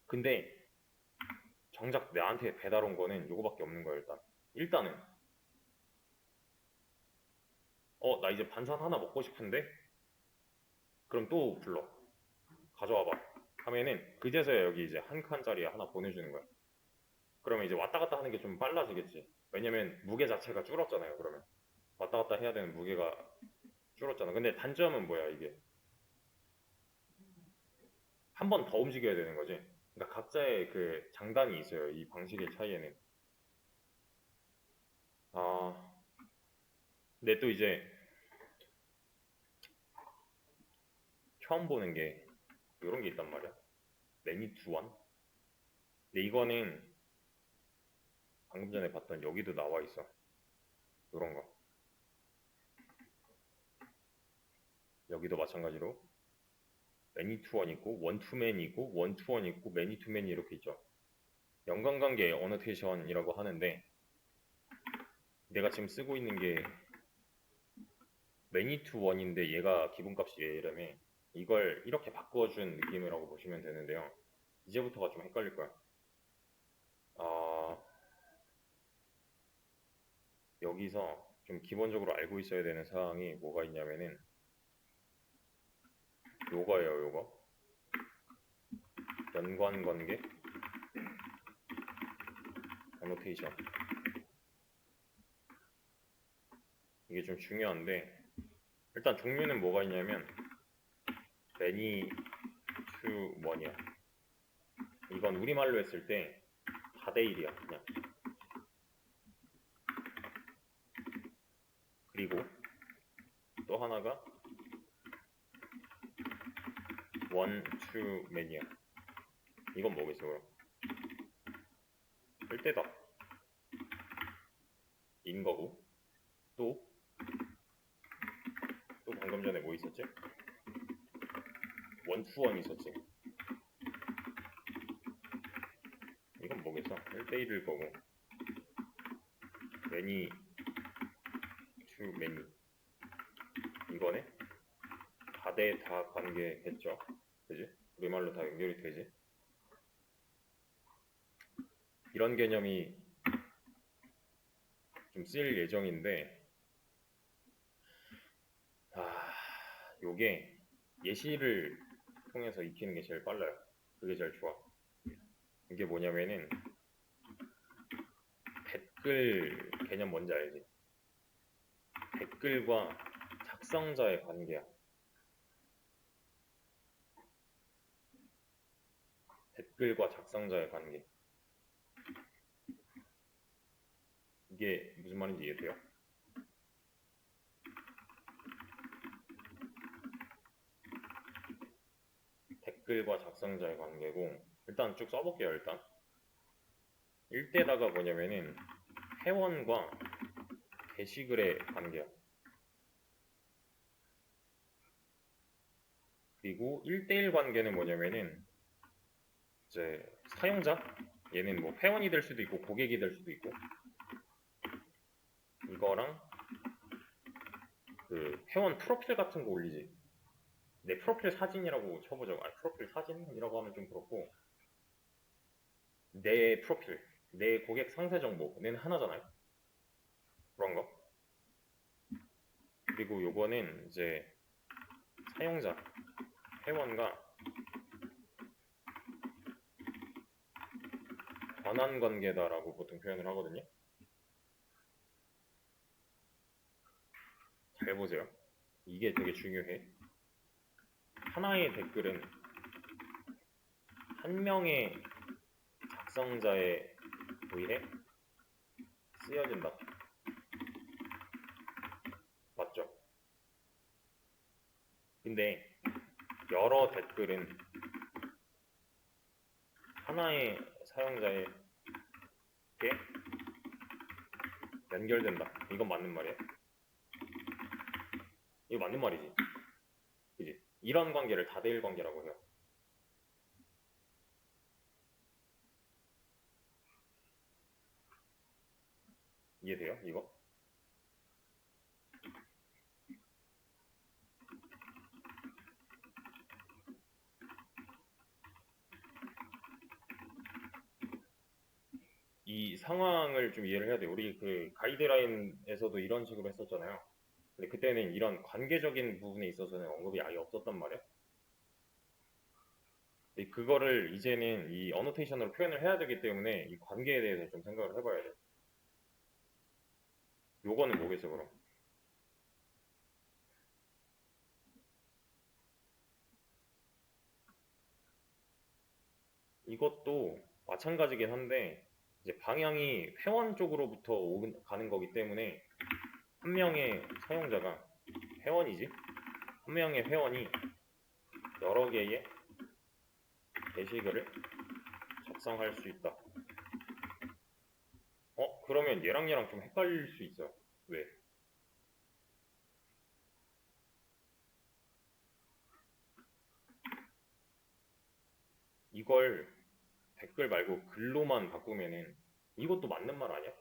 근데 정작 나한테 배달 온 거는 요거밖에 없는 거야, 일단. 일단은 나 이제 반찬 하나 먹고 싶은데? 그럼 또 불러. 가져와봐. 하면은 그제서야 여기 이제 한 칸짜리 하나 보내주는 거야. 그러면 이제 왔다 갔다 하는 게 좀 빨라지겠지. 왜냐면 무게 자체가 줄었잖아요. 그러면 왔다 갔다 해야 되는 무게가 줄었잖아. 근데 단점은 뭐야, 이게 한 번 더 움직여야 되는 거지. 그러니까 각자의 그 장단이 있어요. 이 방식의 차이에는. 아, 근데 또 이제 처음 보는 게 이런 게 있단 말이야. 매니 투원. 근데 이거는 방금 전에 봤던 여기도 나와 있어. 이런 거. 여기도 마찬가지로 매니 투원 있고 원투맨 있고 원투원 있고 매니 투맨이 이렇게 있죠. 연관관계 어노테이션이라고 하는데 내가 지금 쓰고 있는 게 매니 투원인데 얘가 기본값이 얘라며 이걸 이렇게 바꿔준 느낌이라고 보시면 되는데요. 이제부터가 좀 헷갈릴 거야. 아, 여기서 좀 기본적으로 알고 있어야 되는 사항이 뭐가 있냐면은 요거예요, 요거. 연관관계 어노테이션. 이게 좀 중요한데 일단 종류는 뭐가 있냐면 매니 투원이야. 이건 우리말로 했을 때 4대1이야 그냥. 그리고 또 하나가 원투맨이야. 이건 뭐겠어 그럼? 일대답인 거고 또 방금 전에 뭐 있었지? 원투원 있었지. 이건 뭐겠어? 1대1일 거고 매니 투매니 이거네? 다대 다 관계겠죠? 그지? 우리말로 다 연결이 되지? 이런 개념이 좀 쓰일 예정인데 요게 예시를 통해서 익히는 게 제일 빨라요. 그게 제일 좋아. 이게 뭐냐면은 댓글 개념 뭔지 알지? 댓글과 작성자의 관계야. 댓글과 작성자의 관계. 이게 무슨 말인지 이해돼요? 댓글과 작성자의 관계고 일단 쭉 써볼게요. 일단 1대다가 뭐냐면은 회원과 게시글의 관계야. 그리고 1대1 관계는 뭐냐면은 이제 사용자 얘는 뭐 회원이 될 수도 있고 고객이 될 수도 있고 이거랑 그 회원 프로필 같은 거 올리지. 내 프로필 사진이라고 쳐보자고. 아니 프로필 사진이라고 하면 좀 그렇고 내 프로필, 내 고객 상세 정보는 하나잖아요. 그런 거. 그리고 요거는 이제 사용자, 회원과 권한 관계다라고 보통 표현을 하거든요. 잘 보세요. 이게 되게 중요해. 하나의 댓글은 한 명의 작성자에 의해 쓰여진다. 맞죠? 근데 여러 댓글은 하나의 사용자에게 연결된다. 이건 맞는 말이야. 이거 맞는 말이지. 그지? 이런 관계를 다대일 관계라고 해요. 이해돼요? 이거? 이 상황을 좀 이해를 해야 돼요. 우리 그 가이드라인에서도 이런 식으로 했었잖아요. 근데 그때는 이런 관계적인 부분에 있어서는 언급이 아예 없었단 말이야. 근데 그거를 이제는 이 어노테이션으로 표현을 해야 되기 때문에 이 관계에 대해서 좀 생각을 해봐야 돼. 요거는 뭐겠어, 그럼? 이것도 마찬가지긴 한데 이제 방향이 회원 쪽으로부터 가는 거기 때문에 한 명의 사용자가 회원이지. 한 명의 회원이 여러 개의 게시글을 작성할 수 있다. 그러면 얘랑 좀 헷갈릴 수 있어요. 왜? 이걸 댓글 말고 글로만 바꾸면은 이것도 맞는 말 아니야?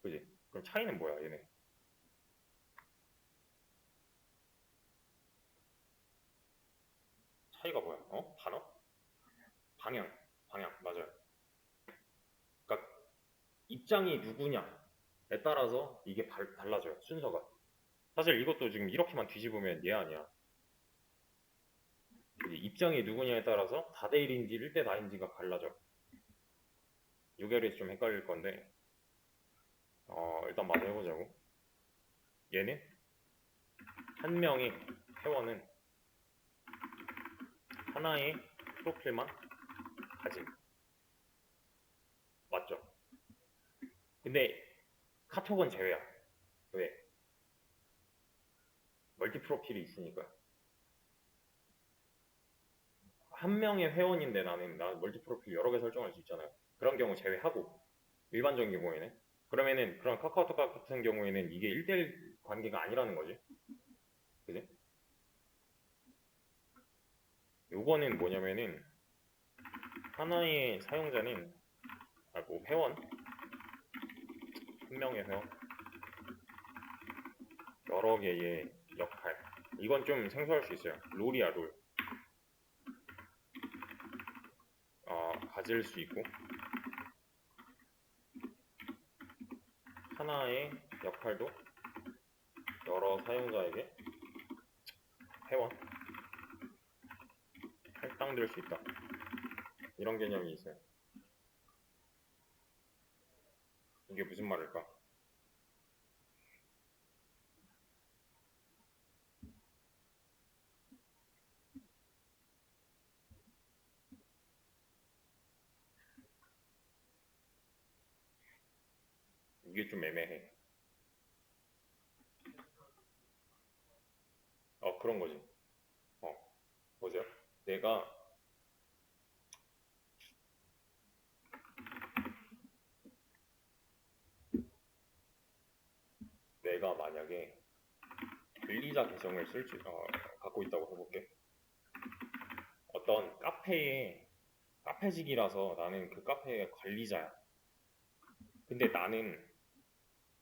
그지? 그럼 차이는 뭐야, 얘네? 차이가 뭐야? 단어? 방향. 방향. 맞아요. 그러니까 입장이 누구냐에 따라서 이게 달라져요. 순서가. 사실 이것도 지금 이렇게만 뒤집으면 얘 아니야. 입장이 누구냐에 따라서 다대 1인지 1대 4인지가 갈라져. 요결이 좀 헷갈릴 건데 일단 말을 해보자고. 얘는 한 명의 회원은 하나의 프로필만 가짐. 맞죠? 근데 카톡은 제외야. 왜? 멀티 프로필이 있으니까. 한 명의 회원인데 나 멀티 프로필 여러 개 설정할 수 있잖아요. 그런 경우 제외하고 일반적인 경우에는 그러면은 그런 카카오톡 같은 경우에는 이게 1대1 관계가 아니라는 거지. 그지? 요거는 뭐냐면은 하나의 사용자는 뭐 회원 한 명의 회원 여러 개의 역할 이건 좀 생소할 수 있어요. 롤이야 롤. 가질 수 있고 하나의 역할도 여러 사용자에게 회원 할당될 수 있다. 이런 개념이 있어요. 이게 무슨 말일까? 이게 좀 애매해. 그런 거지. 보세요. 내가 만약에 관리자 계정을 갖고 있다고 해볼게. 어떤 카페직이라서 나는 그 카페의 관리자야. 근데 나는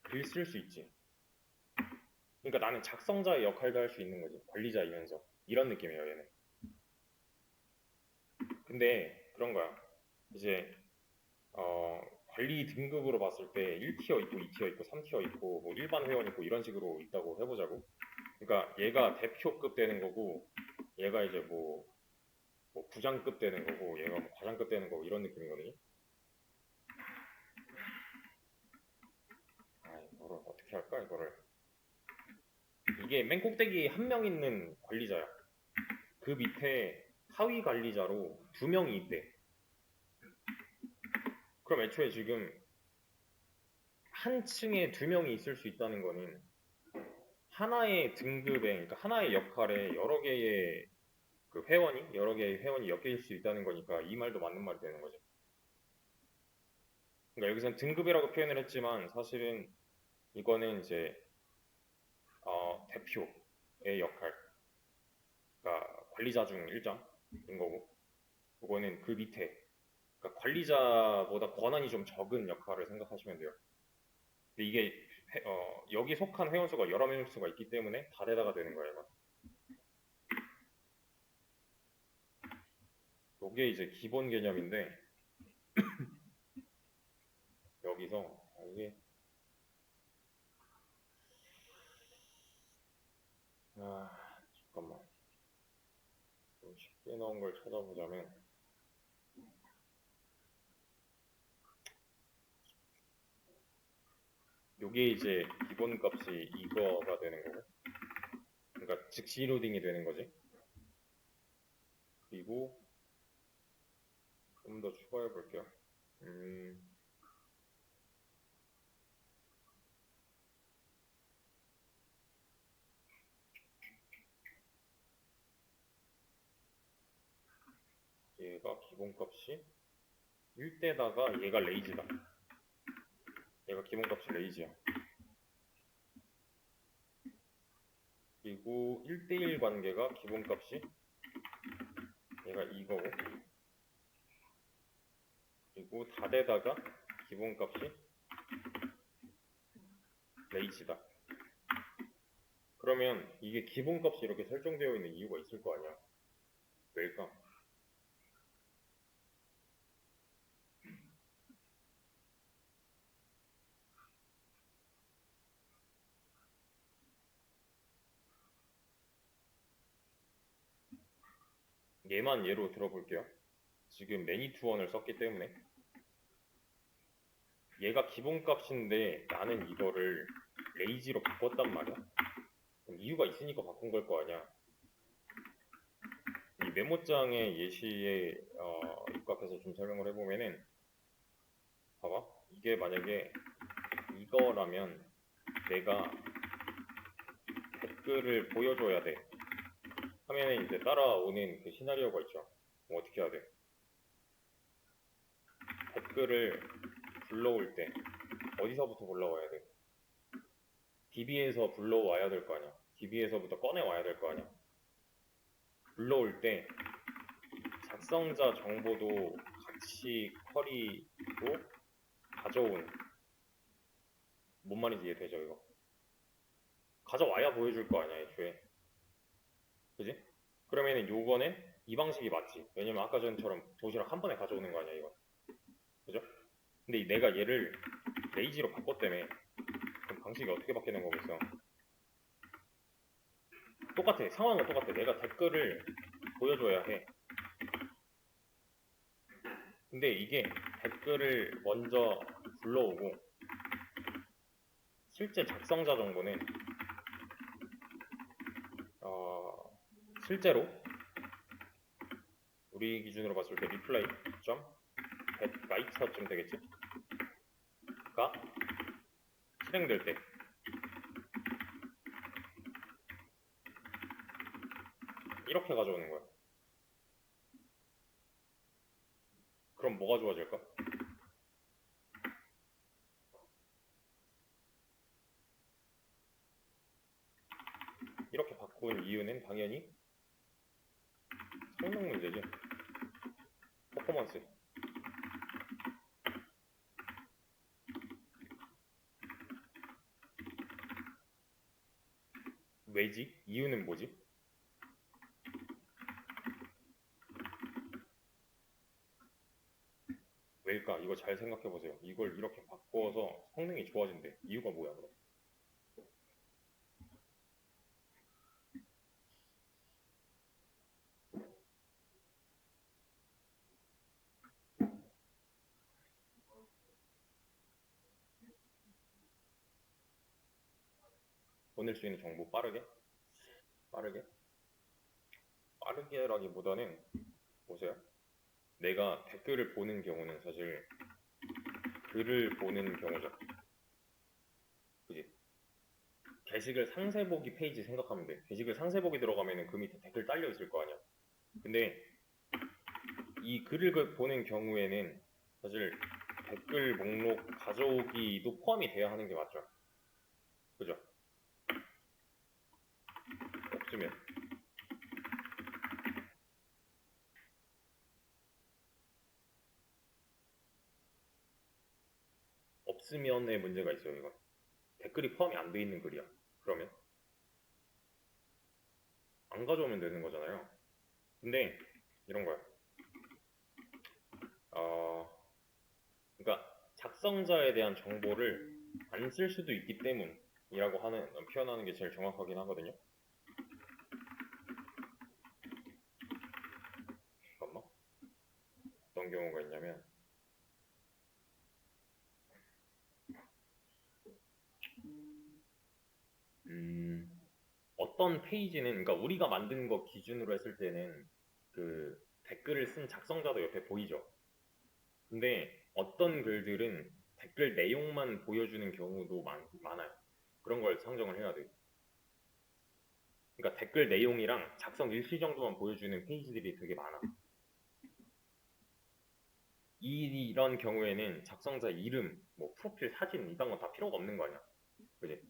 글 쓸 수 있지. 그러니까 나는 작성자의 역할도 할 수 있는 거지. 관리자이면서. 이런 느낌이에요, 얘는. 근데 그런 거야. 이제 관리 등급으로 봤을 때 1티어 있고 2티어 있고 3티어 있고 뭐 일반 회원 있고 이런 식으로 있다고 해보자고. 그러니까 얘가 대표급 되는 거고 얘가 이제 뭐 부장급 되는 거고 얘가 뭐 과장급 되는 거고 이런 느낌이거든요. 이거를 어떻게 할까 이거를. 이게 맨 꼭대기에 한 명 있는 관리자야. 그 밑에 하위 관리자로 두 명이 있대. 그럼 애초에 지금 한 층에 두 명이 있을 수 있다는 거는 하나의 등급에, 그러니까 하나의 역할에 여러 개의 회원이 엮일 수 있다는 거니까 이 말도 맞는 말이 되는 거죠. 그러니까 여기서는 등급이라고 표현을 했지만 사실은 이거는 이제 대표의 역할, 그러니까 관리자 중 일장인 거고, 이거는 그 밑에, 그러니까 관리자보다 권한이 좀 적은 역할을 생각하시면 돼요. 근데 이게 여기 속한 회원 수가 여러 명 수가 있기 때문에 달에다가 되는 거예요. 이게 이제 기본 개념인데 여기서 이게 잠깐만 좀 쉽게 나온 걸 찾아보자면 이게 이제 기본 값이 이거가 되는 거고, 그러니까 즉시 로딩이 되는 거지. 그리고 좀 더 추가해 볼게요. 기본값이 1대다가 얘가 레이지다. 얘가 기본값이 레이지야. 그리고 1대1 관계가 기본값이 얘가 이거고, 그리고 다대다가 기본값이 레이지다. 그러면 이게 기본값이 이렇게 설정되어 있는 이유가 있을 거 아니야. 왜일까? 얘만 예로 들어볼게요. 지금 매니투원을 썼기 때문에 얘가 기본값인데 나는 이거를 레이지로 바꿨단 말이야. 그럼 이유가 있으니까 바꾼 걸 거 아니야. 이 메모장의 예시에 입각해서 좀 설명을 해보면은, 봐봐, 이게 만약에 이거라면 내가 댓글을 보여줘야 돼 하면은 이제 따라오는 그 시나리오가 있죠. 그럼 어떻게 해야 돼? 댓글을 불러올 때 어디서부터 불러와야 돼? DB에서 불러와야 될 거 아니야. DB에서부터 꺼내와야 될 거 아니야. 불러올 때 작성자 정보도 같이 쿼리로 가져온, 뭔 말인지 이해되죠 이거? 가져와야 보여줄 거 아니야 애초에. 그지? 그러면은 요거는 이 방식이 맞지. 왜냐면 아까 전처럼 도시락 한 번에 가져오는 거 아니야 이거. 그죠? 근데 내가 얘를 레이지로 바꿨다며. 그럼 방식이 어떻게 바뀌는 거겠어? 똑같아. 상황은 똑같아. 내가 댓글을 보여줘야 해. 근데 이게 댓글을 먼저 불러오고 실제 작성자 정보는 실제로 우리 기준으로 봤을 때 reply 점 writer쯤 되겠지? 가 실행될 때 이렇게 가져오는 거야. 그럼 뭐가 좋아질까? 이렇게 바꾼 이유는 당연히 성능 문제지. 퍼포먼스. 왜지? 이유는 뭐지? 왜일까? 이거 잘 생각해보세요. 이걸 이렇게 바꿔서 성능이 좋아진대. 이유가 뭐야 그럼? 보낼 수 있는 정보 빠르게? 빠르게? 빠르게라기보다는 보세요. 내가 댓글을 보는 경우는 사실 글을 보는 경우죠. 그지? 게시글 상세보기 페이지 생각하면 돼. 게시글 상세보기 들어가면은 그 밑에 댓글 딸려 있을 거 아니야. 근데 이 글을 보는 경우에는 사실 댓글 목록 가져오기도 포함이 돼야 하는 게 맞죠. 그죠? 없으면 없으면의 문제가 있어요. 이건 댓글이 포함이 안 돼 있는 글이야. 그러면 안 가져오면 되는 거잖아요. 근데 이런 거야. 그러니까 작성자에 대한 정보를 안 쓸 수도 있기 때문이라고 표현하는 게 제일 정확하긴 하거든요. 잠깐만. 어떤 경우가 있냐면 어떤 페이지는, 그러니까 우리가 만든 거 기준으로 했을 때는 그 댓글을 쓴 작성자도 옆에 보이죠. 근데 어떤 글들은 댓글 내용만 보여주는 경우도 많아요. 그런 걸 상정을 해야 돼요. 그러니까 댓글 내용이랑 작성 일시 정도만 보여주는 페이지들이 되게 많아. 이런 경우에는 작성자 이름, 뭐 프로필 사진 이런 건 다 필요가 없는 거 아니야. 그지?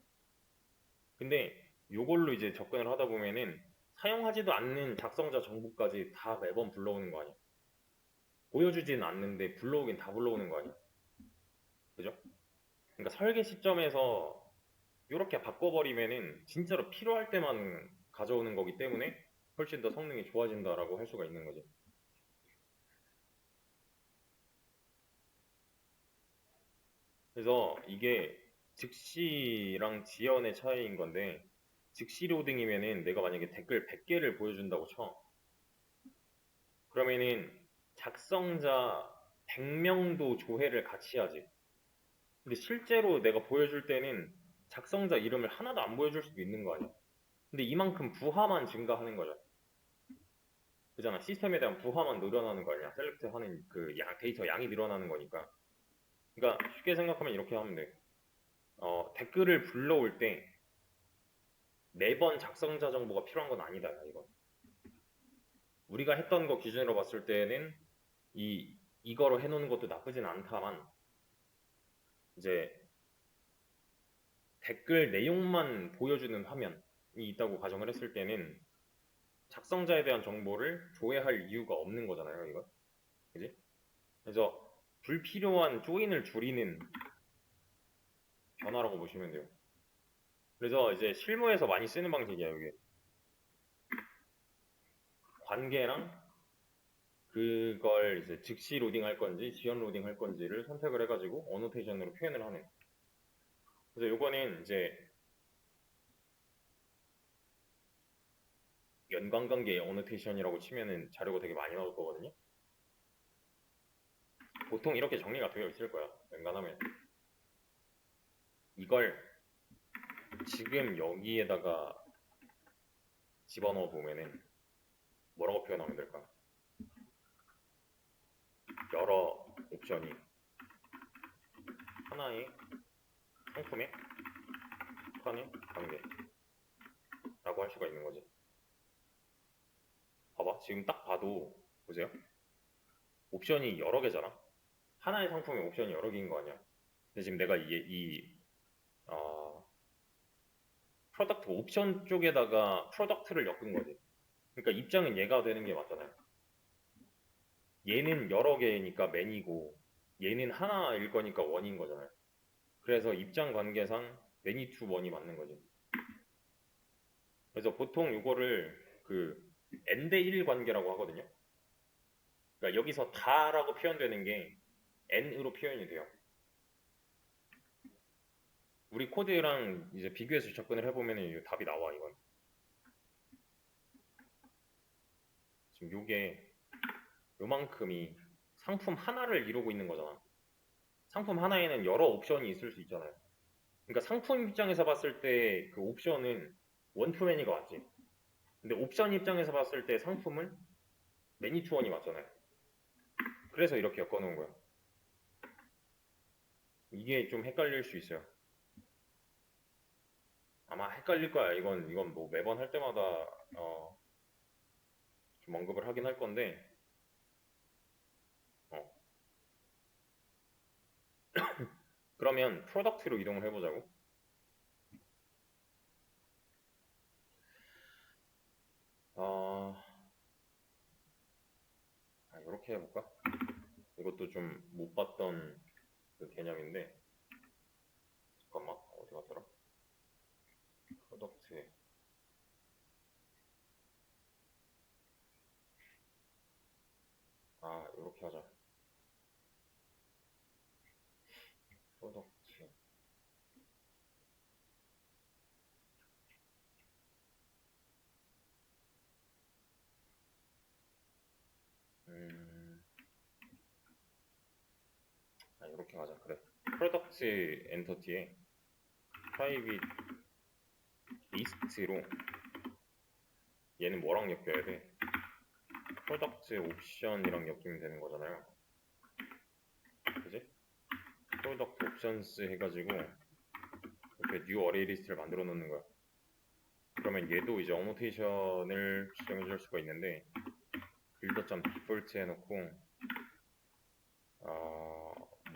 근데 요걸로 이제 접근을 하다 보면은 사용하지도 않는 작성자 정보까지 다 매번 불러오는 거 아니야. 보여주지는 않는데 불러오긴 다 불러오는 거 아니야. 그죠? 그러니까 설계 시점에서 이렇게 바꿔버리면은 진짜로 필요할 때만 가져오는 거기 때문에 훨씬 더 성능이 좋아진다라고 할 수가 있는 거지. 그래서 이게 즉시랑 지연의 차이인 건데, 즉시 로딩이면은 내가 만약에 댓글 100개를 보여준다고 쳐. 그러면은 작성자 100명도 조회를 같이 하지. 근데 실제로 내가 보여줄 때는 작성자 이름을 하나도 안 보여줄 수도 있는 거 아니야. 근데 이만큼 부하만 증가하는 거죠. 그잖아. 시스템에 대한 부하만 늘어나는 거 아니야. 셀렉트 하는 그 데이터 양이 늘어나는 거니까. 그러니까 쉽게 생각하면 이렇게 하면 돼. 댓글을 불러올 때 매번 작성자 정보가 필요한 건 아니다. 이건. 우리가 했던 거 기준으로 봤을 때는 이거로 해놓는 것도 나쁘진 않다만, 이제 댓글 내용만 보여주는 화면이 있다고 가정을 했을 때는 작성자에 대한 정보를 조회할 이유가 없는 거잖아요, 이건. 그지? 그래서 불필요한 조인을 줄이는 변화라고 보시면 돼요. 그래서 이제 실무에서 많이 쓰는 방식이야, 이게. 관계랑 그걸 이제 즉시 로딩 할 건지 지연 로딩 할 건지를 선택을 해가지고 어노테이션으로 표현을 하는. 그래서 요거는 이제 연관관계 어노테이션이라고 치면은 자료가 되게 많이 나올 거거든요. 보통 이렇게 정리가 되어 있을 거야. 연관하면 이걸 지금 여기에다가 집어넣어 보면은 뭐라고 표현하면 될까? 여러 옵션이 하나의 상품에 속하는 관계라고 할 수가 있는 거지. 봐봐, 지금 딱 봐도 보세요. 옵션이 여러 개잖아. 하나의 상품에 옵션이 여러 개인 거 아니야. 근데 지금 내가 프로덕트 옵션 쪽에다가 프로덕트를 엮은 거지. 그러니까 입장은 얘가 되는 게 맞잖아요. 얘는 여러 개니까 맨이고 얘는 하나일 거니까 원인 거잖아요. 그래서 입장 관계상 매니 투 원이 맞는 거지. 그래서 보통 이거를 그 n 대 1 관계라고 하거든요. 그러니까 여기서 다라고 표현되는 게 n으로 표현이 돼요. 우리 코드랑 이제 비교해서 접근을 해보면 답이 나와, 이건. 지금 요게 요만큼이 상품 하나를 이루고 있는 거잖아. 상품 하나에는 여러 옵션이 있을 수 있잖아요. 그러니까 상품 입장에서 봤을 때 그 옵션은 원투 매니가 맞지. 근데 옵션 입장에서 봤을 때 상품은 매니 투 원이 맞잖아요. 그래서 이렇게 엮어놓은 거야. 이게 좀 헷갈릴 수 있어요. 아마 헷갈릴 거야. 이건 뭐 매번 할 때마다 좀 언급을 하긴 할 건데, 어. 그러면 프로덕트로 이동을 해보자고. 이렇게 해볼까? 이것도 좀 못 봤던 그 개념인데, 잠깐만, 어디 갔더라? 프로덕트. 이렇게 하자. 프로덕트. 이렇게 가자. 그래. 프로덕트 엔터티에 프라이빗 리스트로 얘는 뭐랑 엮여야 돼? 프로덕트 옵션이랑 엮이면 되는 거잖아요. 그지? 프로덕트 옵션스 해가지고 이렇게 뉴 어레이 리스트를 만들어 놓는 거야. 그러면 얘도 이제 어노테이션을 지정해 줄 수가 있는데 builder.default 해놓고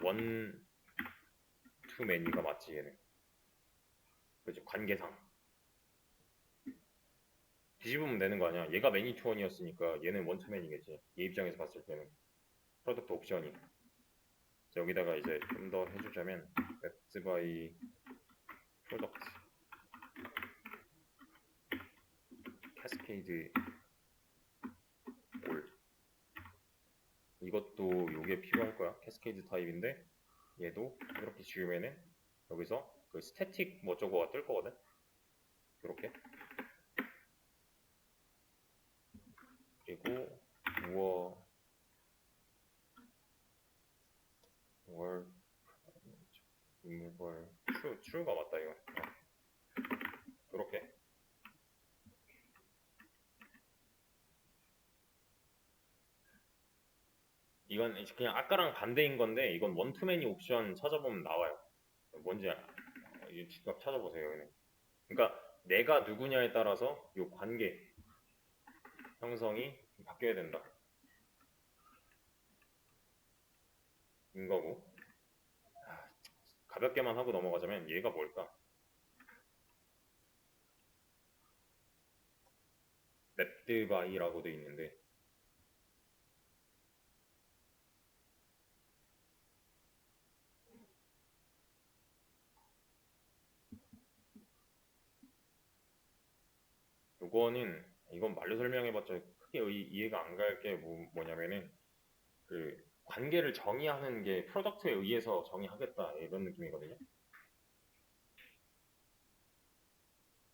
원 투 매니가 맞지 얘는. 그죠? 관계상 뒤집으면 되는 거 아니야. 얘가 매니 투원이었으니까 얘는 원투 매니겠지. 얘 입장에서 봤을 때는 프로덕트 옵션이. 자, 여기다가 이제 좀 더 해주자면 맵스 바이 프로덕트 캐스케이드 올. 이것도 요게 필요할 거야. 캐스케이드 타입인데 얘도 이렇게 지우면은 여기서 그 스태틱 뭐 저거가 뜰 거거든. 이렇게. 그리고 우어 월 removal true가 맞다 이거. 이렇게. 이건 그냥 아까랑 반대인 건데 이건 원투매니 옵션 찾아보면 나와요. 뭔지 직접 찾아보세요. 얘는. 그러니까 내가 누구냐에 따라서 이 관계 형성이 바뀌어야 된다. 인 거고. 가볍게만 하고 넘어가자면 얘가 뭘까? 맵드바이라고 돼 있는데 이건 말로 설명해봤자 크게 이해가 안 갈 게 뭐냐면은 그 관계를 정의하는 게 프로덕트에 의해서 정의하겠다 이런 느낌이거든요.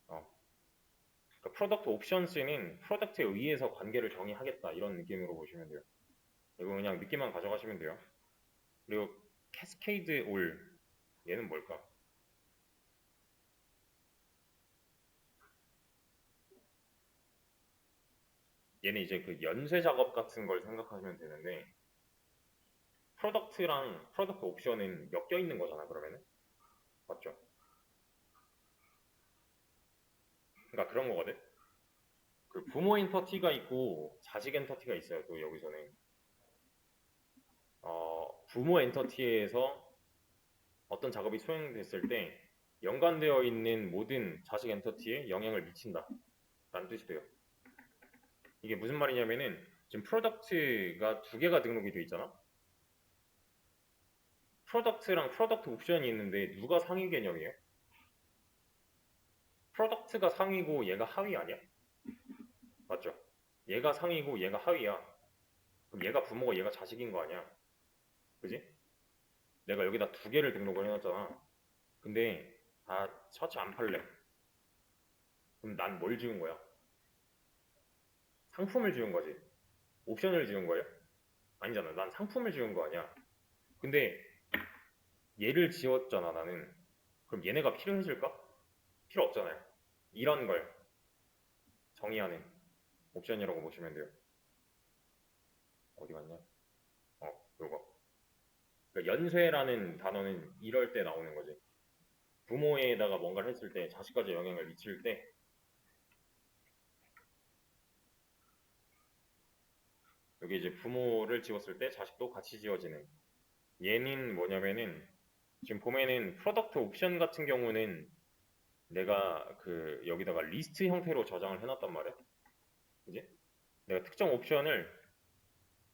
그러니까 프로덕트 옵션스는 프로덕트에 의해서 관계를 정의하겠다 이런 느낌으로 보시면 돼요. 이거 그냥 느낌만 가져가시면 돼요. 그리고 캐스케이드 올 얘는 뭘까? 얘는 이제 그 연쇄 작업 같은 걸 생각하시면 되는데 프로덕트랑 프로덕트 옵션은 엮여 있는 거잖아 그러면은 맞죠? 그러니까 그런 거거든. 그 부모 엔터티가 있고 자식 엔터티가 있어요. 또 여기서는 부모 엔터티에서 어떤 작업이 수행됐을 때 연관되어 있는 모든 자식 엔터티에 영향을 미친다 라는 뜻이 돼요. 이게 무슨 말이냐면은 지금 프로덕트가 두 개가 등록이 돼 있잖아. 프로덕트랑 프로덕트 옵션이 있는데 누가 상위 개념이에요? 프로덕트가 상위고 얘가 하위 아니야? 맞죠? 얘가 상위고 얘가 하위야. 그럼 얘가 부모고 얘가 자식인 거 아니야? 그지? 내가 여기다 두 개를 등록을 해놨잖아. 근데 다 셔츠 안 팔래. 그럼 난 뭘 지운 거야? 상품을 지운 거지. 옵션을 지운 거예요? 아니잖아. 난 상품을 지운 거 아니야. 근데 얘를 지웠잖아, 나는. 그럼 얘네가 필요해질까? 필요 없잖아요. 이런 걸 정의하는 옵션이라고 보시면 돼요. 어디 갔냐? 요거. 그러니까 연쇄라는 단어는 이럴 때 나오는 거지. 부모에다가 뭔가를 했을 때 자식까지 영향을 미칠 때 여기 이제 부모를 지웠을 때 자식도 같이 지워지는 얘는 뭐냐면은 지금 보면은 프로덕트 옵션 같은 경우는 내가 그 여기다가 리스트 형태로 저장을 해놨단 말이야. 그지? 내가 특정 옵션을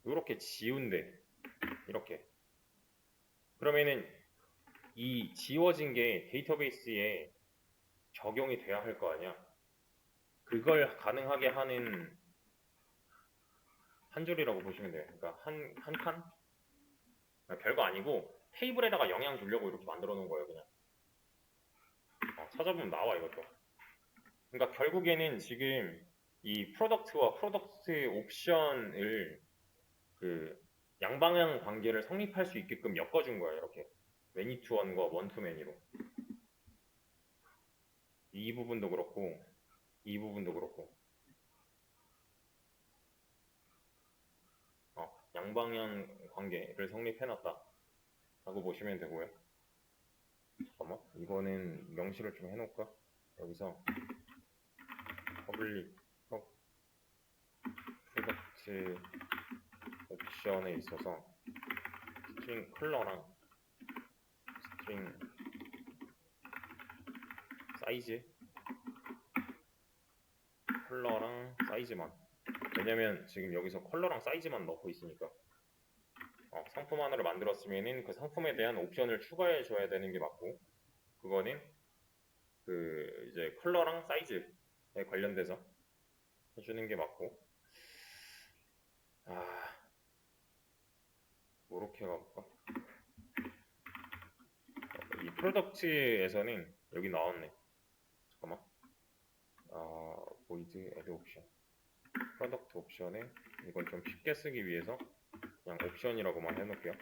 이렇게 지운대. 이렇게. 그러면은 이 지워진 게 데이터베이스에 적용이 돼야 할 거 아니야. 그걸 가능하게 하는 한 줄이라고 보시면 돼요. 그러니까 한 칸? 별거 아니고 테이블에다가 영향 주려고 이렇게 만들어 놓은 거예요, 그냥. 찾아보면 나와, 이것도. 그러니까 결국에는 지금 이 프로덕트와 프로덕트 옵션을 그 양방향 관계를 성립할 수 있게끔 엮어준 거야, 이렇게. 매니 투 원과 원 투 매니로. 이 부분도 그렇고, 이 부분도 그렇고. 양방향 관계를 성립해놨다. 라고 보시면 되고요. 잠깐만, 이거는 명시를 좀 해놓을까? 여기서 퍼블릭 프로덕트 옵션에 있어서 스트링 컬러랑 스트링 사이즈, 컬러랑 사이즈만. 왜냐면 지금 여기서 컬러랑 사이즈만 넣고 있으니까 상품 하나를 만들었으면은 그 상품에 대한 옵션을 추가해 줘야 되는 게 맞고, 그거는 그 이제 컬러랑 사이즈에 관련돼서 해주는 게 맞고. 이렇게 가볼까? 이 프로덕트에서는 여기 나왔네. 잠깐만. void add option. 프로덕트 옵션에 이건 좀 쉽게 쓰기 위해서 그냥 옵션이라고만 해놓을게요.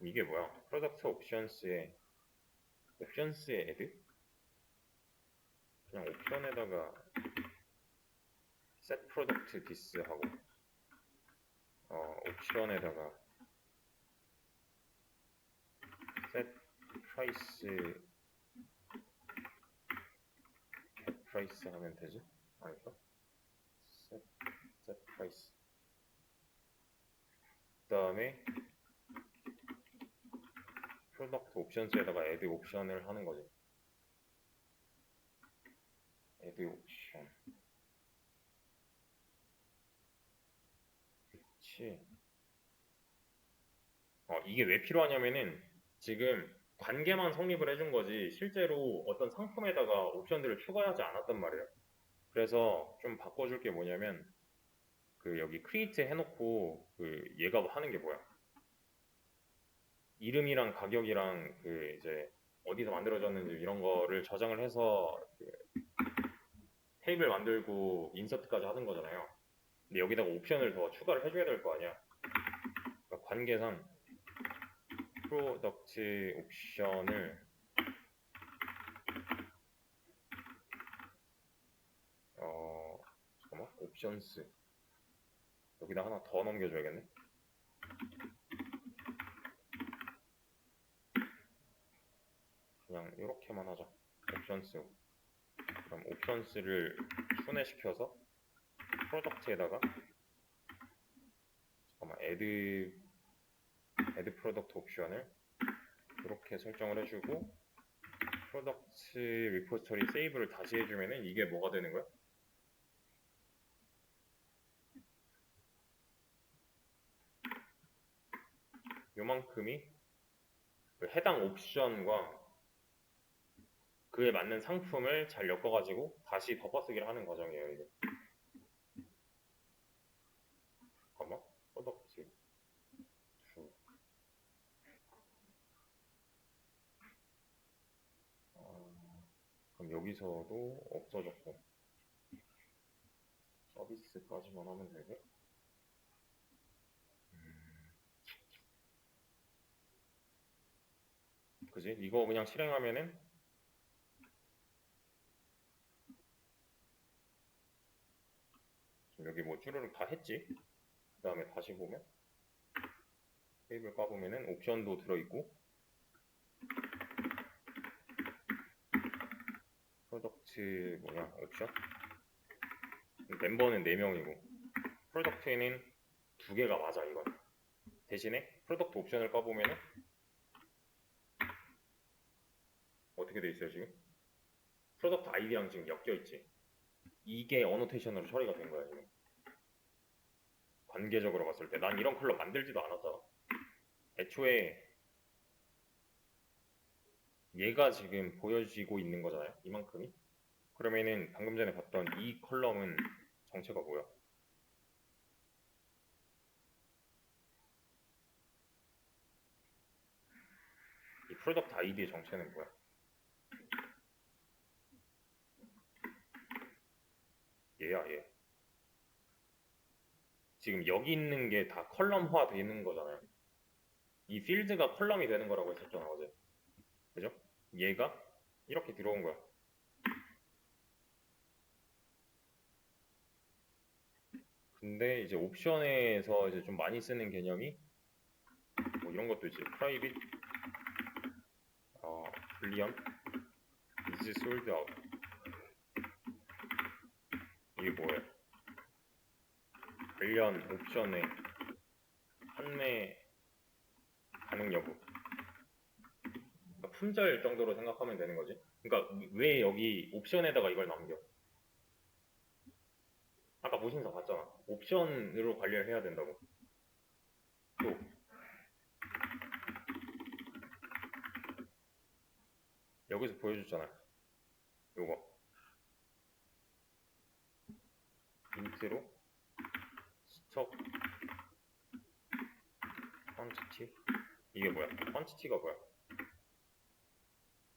이게 뭐야? 프로덕트 옵션스에 add? 그냥 옵션에다가 set product this 하고 옵션에다가 set price 하면 되지? 아닐까? set price. 그 다음에 프로덕트 옵션스에다가 add 옵션을 하는 거지. add 옵션. 그치. 이게 왜 필요하냐면은 지금 관계만 성립을 해준 거지 실제로 어떤 상품에다가 옵션들을 추가하지 않았단 말이에요. 그래서 좀 바꿔줄 게 뭐냐면 그 여기 create 해놓고 그 얘가 하는 게 뭐야? 이름이랑 가격이랑 그 이제 어디서 만들어졌는지 이런 거를 저장을 해서 그 테이블 만들고 인서트까지 하는 거잖아요. 근데 여기다가 옵션을 더 추가를 해줘야 될 거 아니야. 그러니까 관계상 프로덕트 옵션을 잠깐만, 옵션스 여기다 하나 더 넘겨줘야겠네. 그냥 이렇게만 하자. 옵션스. 그럼 옵션스를 순회시켜서 프로덕트에다가 잠깐만 add 프로덕트 옵션을 이렇게 설정을 해주고 프로덕트 리포지터리 세이브를 다시 해주면은 이게 뭐가 되는 거야? 요만큼이 그 해당 옵션과 그에 맞는 상품을 잘 엮어가지고 다시 덮어쓰기를 하는 과정이에요. 이게. 잠깐만, 프로덕트 그럼 여기서도 없어졌고 서비스까지만 하면 되고. 그지? 이거 그냥 실행하면은 여기 뭐 쭈루룩 다 했지? 그 다음에 다시 보면 테이블 까보면은 옵션도 들어있고 프로덕트 옵션 멤버는 4명이고 프로덕트에는 2개가 맞아. 이건 대신에 프로덕트 옵션을 까보면은 어떻게 돼 있어요? 지금 프로덕트 아이디랑 지금 엮여 있지. 이게 어노테이션으로 처리가 된 거야. 지금 관계적으로 봤을 때 난 이런 컬러 만들지도 않았잖아. 애초에 얘가 지금 보여지고 있는 거잖아요. 이만큼이. 그러면은 방금 전에 봤던 이 컬럼은 정체가 뭐야? 이 프로덕트 아이디의 정체는 뭐야? 얘야, 얘. 지금 여기 있는 게 다 컬럼화 되는 거잖아요. 이 필드가 컬럼이 되는 거라고 했었잖아, 어제. 그죠? 얘가 이렇게 들어온 거야. 근데 이제 옵션에서 이제 좀 많이 쓰는 개념이 뭐 이런 것도 있지. private, boolean, is sold out. 이게 뭐예요? 관련 옵션에 판매 가능 여부. 그러니까 품절 정도로 생각하면 되는 거지. 그러니까 왜 여기 옵션에다가 이걸 남겨? 아까 모신사 봤잖아. 옵션으로 관리를 해야 된다고. 또 여기서 보여줬잖아. 요거 인트로 스톡 퀀티티. 이게 뭐야? 퀀티티가 뭐야?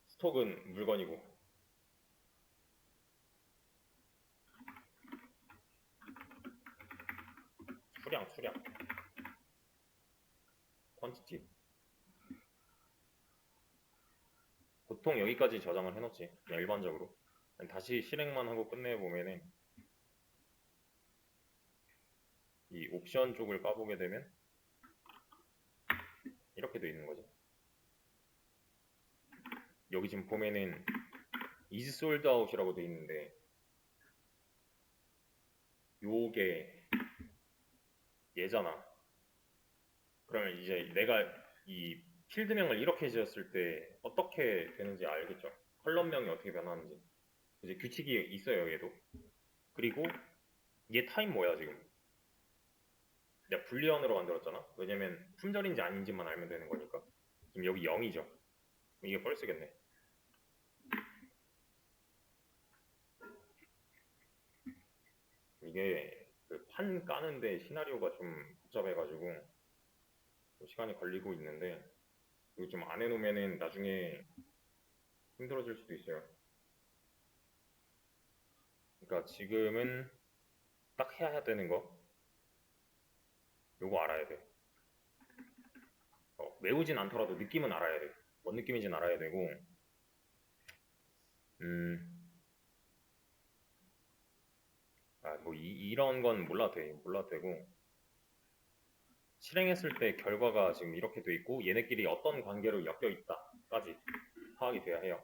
스톡은 물건이고 수량 퀀티티. 보통 여기까지 저장을 해놓지. 그냥 일반적으로. 다시 실행만 하고 끝내보면은 이 옵션 쪽을 까보게 되면 이렇게 돼 있는 거지. 여기 지금 보면은 is sold out이라고 돼 있는데 요게 얘잖아. 그러면 이제 내가 이 필드명을 이렇게 지었을 때 어떻게 되는지 알겠죠? 컬럼명이 어떻게 변하는지. 이제 규칙이 있어요, 얘도. 그리고 얘 타임 뭐야, 지금? 내가 불리언으로 만들었잖아? 왜냐면 품절인지 아닌지만 알면 되는 거니까. 지금 여기 0이죠. 이게 펄스겠네. 이게 그 판 까는데 시나리오가 좀 복잡해가지고 좀 시간이 걸리고 있는데 이거 좀 안 해놓으면은 나중에 힘들어질 수도 있어요. 그러니까 지금은 딱 해야 되는 거 요거 알아야 돼. 외우진 않더라도 느낌은 알아야 돼. 뭔 느낌인지는 알아야 되고 음, 뭐 이런 건 몰라도 돼. 몰라도 되고 실행했을 때 결과가 지금 이렇게 돼 있고 얘네끼리 어떤 관계로 엮여 있다까지 파악이 돼야 해요.